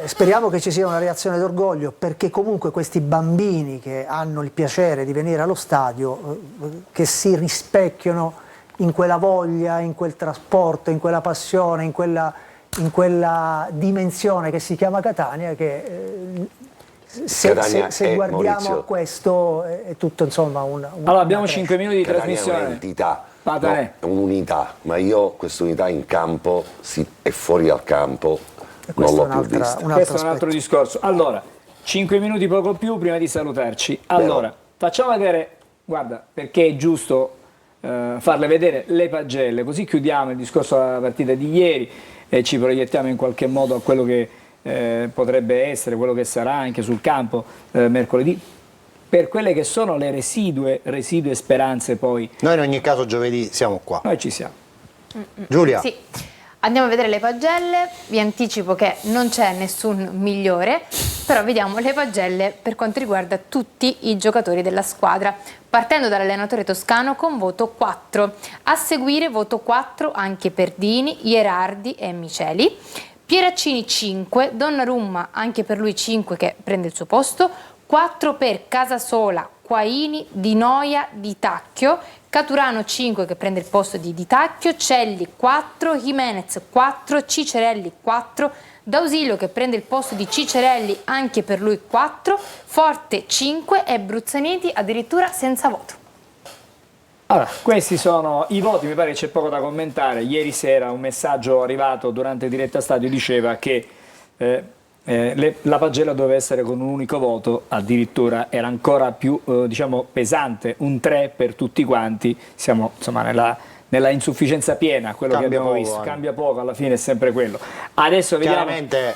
speriamo che ci sia una reazione d'orgoglio, perché comunque questi bambini che hanno il piacere di venire allo stadio, che si rispecchiano in quella voglia, in quel trasporto, in quella passione, in quella dimensione che si chiama Catania, che se guardiamo Maurizio, a questo è tutto insomma una allora abbiamo 5 minuti di Catania trasmissione. è un'entità, Patanè. è un'unità, ma io questa unità in campo e fuori dal campo non l'ho più vista. Questo è un altro discorso. Allora, 5 minuti poco più prima di salutarci. Allora, facciamo vedere, guarda, perché è giusto farle vedere le pagelle, così chiudiamo il discorso della partita di ieri e ci proiettiamo in qualche modo a quello che potrebbe essere, quello che sarà anche sul campo mercoledì, per quelle che sono le residue speranze poi. Noi in ogni caso giovedì siamo qua. Noi ci siamo. Giulia. Sì. Andiamo a vedere le pagelle, vi anticipo che non c'è nessun migliore, però vediamo le pagelle per quanto riguarda tutti i giocatori della squadra, partendo dall'allenatore toscano con voto 4, a seguire voto 4 anche per Dini, Ierardi e Miceli, Pieraccini 5, Donnarumma anche per lui 5 che prende il suo posto, 4 per Casasola, Quaini, Di Noia, Di Tacchio, Caturano 5 che prende il posto di Di Tacchio, Celli 4, Jimenez 4, Cicerelli 4, D'Ausilio che prende il posto di Cicerelli anche per lui 4, Forte 5 e Bruzzanetti addirittura senza voto. Allora, questi sono i voti, mi pare che c'è poco da commentare. Ieri sera un messaggio arrivato durante diretta stadio diceva che la pagella doveva essere con un unico voto, addirittura era ancora più diciamo pesante, un 3 per tutti quanti. Siamo insomma nella insufficienza piena, quello Cambia che abbiamo poco, visto, cambia poco, alla fine è sempre quello. Adesso vediamo. Chiaramente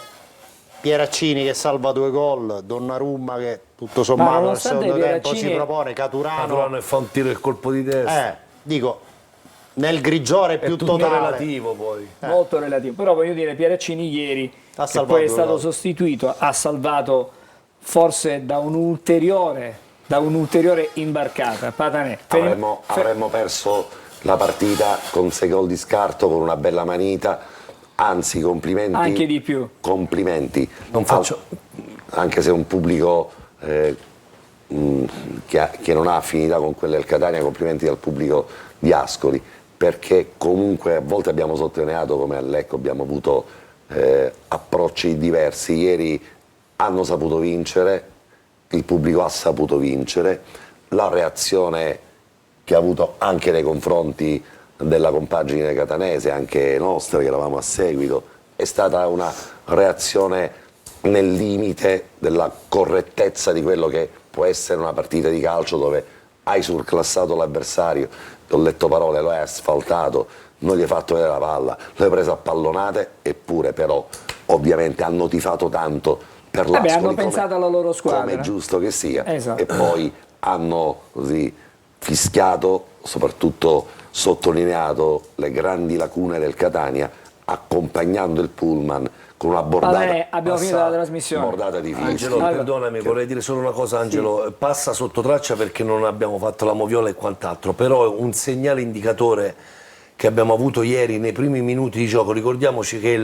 Pieraccini che salva 2 gol, Donnarumma che tutto sommato nel secondo tempo si propone, Caturano e fa un tiro il colpo di testa. Dico, nel grigiore più tutto totale. relativo poi. Molto relativo, però voglio dire Pieraccini ieri, che poi è stato sostituito, ha salvato forse da un'ulteriore imbarcata. Patanè. Avremmo perso la partita con 6 gol di scarto, con una bella manita, anzi complimenti. Anche di più. Complimenti. Non faccio... Anche se un pubblico che non ha affinità con quelle del Catania, complimenti al pubblico di Ascoli, perché comunque a volte abbiamo sottolineato come a Lecco abbiamo avuto approcci diversi. Ieri hanno saputo vincere, il pubblico ha saputo vincere, la reazione che ha avuto anche nei confronti della compagine catanese, anche nostra che eravamo a seguito, è stata una reazione nel limite della correttezza di quello che può essere una partita di calcio dove hai surclassato l'avversario, ho letto parole, lo hai asfaltato, non gli hai fatto vedere la palla, lo hai preso a pallonate, eppure però ovviamente hanno tifato tanto per l'Ascoli, hanno pensato alla loro squadra, come è giusto che sia, esatto. E poi hanno così fischiato, soprattutto sottolineato le grandi lacune del Catania, accompagnando il pullman con una bordata. Abbiamo finito la trasmissione. Bordata di Angelo, perdonami, vorrei dire solo una cosa, Angelo. Sì. Passa sotto traccia perché non abbiamo fatto la moviola e quant'altro, però è un segnale indicatore che abbiamo avuto ieri nei primi minuti di gioco. Ricordiamoci che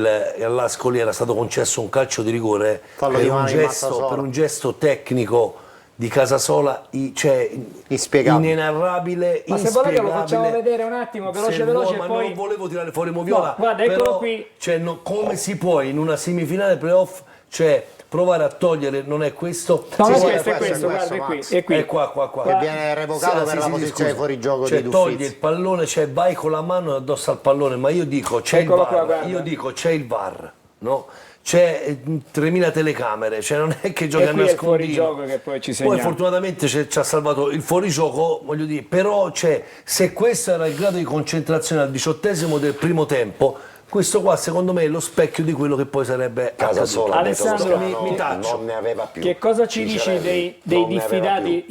all'Ascoli era stato concesso un calcio di rigore per un gesto tecnico di Casasola, cioè inenarrabile, ma se volete lo facciamo vedere un attimo veloce ma poi... non volevo tirare fuori moviola, no, guarda, eccolo qui. Cioè, come si può in una semifinale playoff, cioè provare a togliere, non è questo? No, non è questo, guarda, è qui. È qua. Che viene revocato per la posizione fuori gioco di D'Uffizzi. Toglie il pallone, cioè vai con la mano addosso al pallone, ma io dico c'è il VAR, c'è il VAR, no? C'è 3000 telecamere, cioè non è che giochi a nascondino. Fuorigioco che poi ci segniamo. Poi fortunatamente ci ha salvato il fuorigioco, voglio dire, però se questo era il grado di concentrazione al 18° del primo tempo, questo qua secondo me è lo specchio di quello che poi sarebbe Casasola. Alessandro, mi taccio. Non ne aveva più. Che cosa ci dici dei diffidati?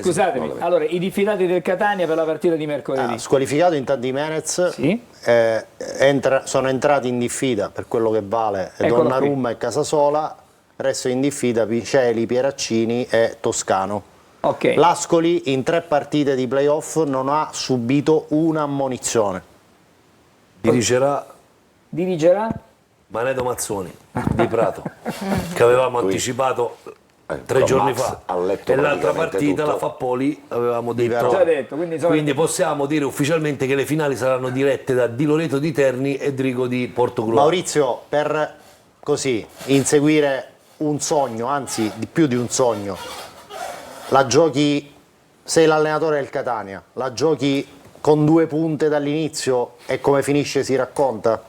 Scusatemi, allora i diffidati del Catania per la partita di mercoledì? Squalificato intanto Jimenez, sì. Sono entrati in diffida per quello che vale Donnarumma e Casasola, resto in diffida Miceli, Pieraccini e Toscano. Ok. L'Ascoli in 3 partite di playoff non ha subito una ammonizione. Dirigerà Manedo Mazzoni di Prato, che avevamo anticipato 3 giorni fa, e l'altra partita la fa Poli, avevamo detto, quindi possiamo dire ufficialmente che le finali saranno dirette da Di Loreto di Terni e Drigo di Portogruaro. Maurizio, per così inseguire un sogno, anzi di più di un sogno, la giochi, sei l'allenatore del Catania, la giochi con 2 punte dall'inizio e come finisce si racconta?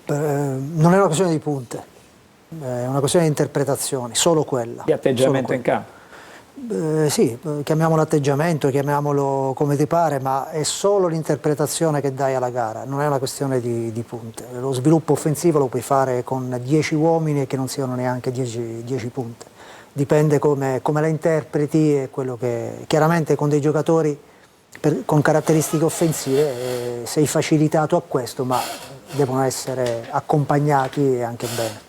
Non è una questione di punte, è una questione di interpretazioni, solo quella. Di atteggiamento in campo. Sì, chiamiamolo atteggiamento, chiamiamolo come ti pare, ma è solo l'interpretazione che dai alla gara, non è una questione di punte. Lo sviluppo offensivo lo puoi fare con 10 uomini e che non siano neanche 10 punte. Dipende come la interpreti e quello che... Chiaramente con dei giocatori con caratteristiche offensive sei facilitato a questo, ma devono essere accompagnati e anche bene.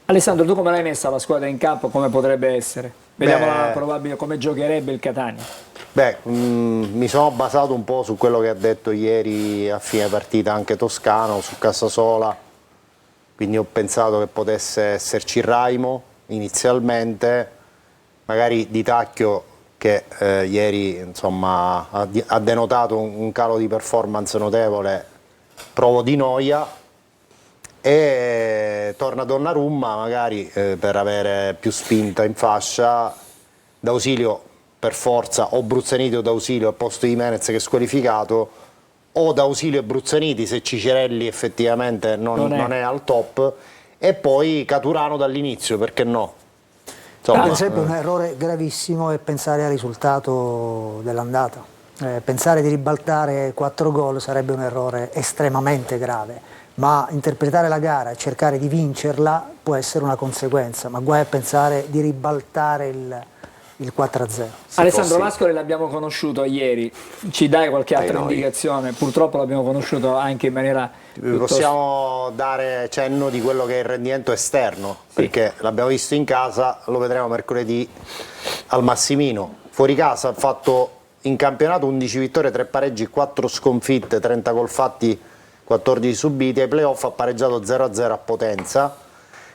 Alessandro, tu come l'hai messa la squadra in campo? Come potrebbe essere? Vediamo probabile come giocherebbe il Catania. Mi sono basato un po' su quello che ha detto ieri a fine partita anche Toscano su Casasola, quindi ho pensato che potesse esserci Raimo inizialmente, magari Di Tacchio che ieri insomma ha denotato un calo di performance notevole, provo Di Noia, e torna Donnarumma magari per avere più spinta in fascia, D'Ausilio per forza, o Bruzzeniti o D'Ausilio al posto di Jimenez che è squalificato, o D'Ausilio e Bruzzeniti se Cicerelli effettivamente non è al top, e poi Caturano dall'inizio, perché no? Insomma, per esempio un errore gravissimo è pensare al risultato dell'andata. Pensare di ribaltare 4 gol sarebbe un errore estremamente grave, ma interpretare la gara e cercare di vincerla può essere una conseguenza, ma guai a pensare di ribaltare il 4-0. Alessandro L'Ascoli l'abbiamo conosciuto ieri, ci dai qualche altra indicazione? Purtroppo l'abbiamo conosciuto anche in maniera piuttosto... Possiamo dare cenno di quello che è il rendimento esterno, perché l'abbiamo visto in casa, lo vedremo mercoledì al Massimino. Fuori casa ha fatto in campionato 11 vittorie, 3 pareggi, 4 sconfitte, 30 gol fatti, 14 subiti. Ai playoff ha pareggiato 0-0 a Potenza.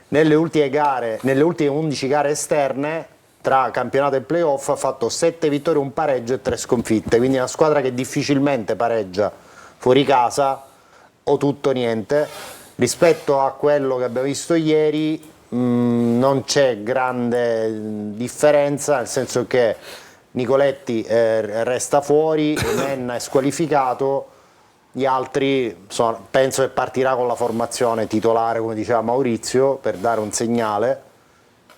Nelle ultime 11 gare esterne tra campionato e playoff ha fatto 7 vittorie, 1 pareggio e 3 sconfitte, quindi è una squadra che difficilmente pareggia fuori casa, o tutto o niente. Rispetto a quello che abbiamo visto ieri non c'è grande differenza, nel senso che Nicoletti resta fuori, Menna è squalificato, gli altri penso che partirà con la formazione titolare, come diceva Maurizio, per dare un segnale,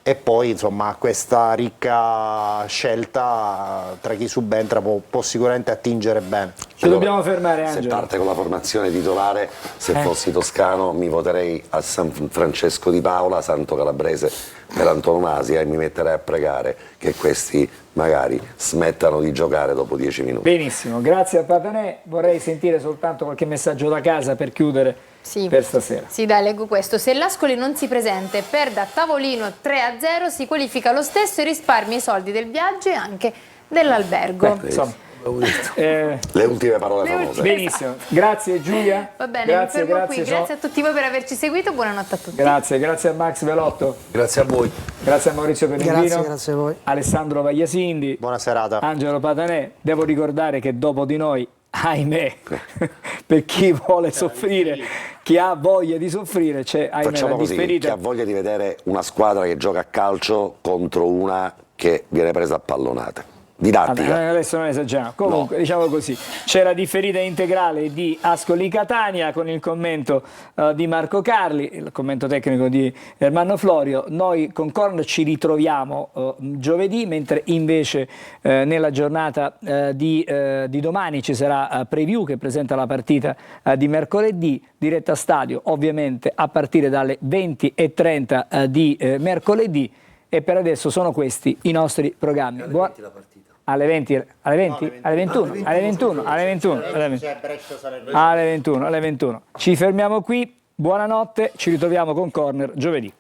e poi insomma questa ricca scelta tra chi subentra può sicuramente attingere bene. Ci dobbiamo fermare, Angelo. Se parte con la formazione titolare, se fossi toscano mi voterei a San Francesco di Paola, santo calabrese per antonomasia, e mi metterei a pregare che questi magari smettano di giocare dopo 10 minuti. Benissimo, grazie a Patanè. Vorrei sentire soltanto qualche messaggio da casa per chiudere per stasera. Sì, dai, leggo questo. Se l'Ascoli non si presenta e perde a tavolino 3-0, si qualifica lo stesso e risparmia i soldi del viaggio e anche dell'albergo. Insomma, le ultime parole famose. Benissimo, grazie Giulia. Va bene, grazie, mi fermo qui. Grazie a tutti voi per averci seguito, buonanotte a tutti. Grazie a Max Velotto. Grazie a voi. Grazie a Maurizio Pellegrino. Grazie a voi. Alessandro Vagliasindi. Buona serata. Angelo Patanè. Devo ricordare che dopo di noi, ahimè, per chi vuole soffrire, chi ha voglia di soffrire, c'è Facciamo così, chi ha voglia di vedere una squadra che gioca a calcio contro una che viene presa a pallonate. Didattica. Vabbè, adesso non esageriamo. Comunque, diciamo così, c'è la differita integrale di Ascoli Catania con il commento di Marco Carli, il commento tecnico di Ermanno Florio. Noi con Corn ci ritroviamo giovedì, mentre invece nella giornata di domani ci sarà Preview che presenta la partita di mercoledì, diretta stadio ovviamente a partire dalle 20:30 di mercoledì, e per adesso sono questi i nostri programmi. Alle 20, alle 20, alle 21, alle 21, alle 21, alle 21. Ci fermiamo qui, buonanotte, ci ritroviamo con Corner giovedì.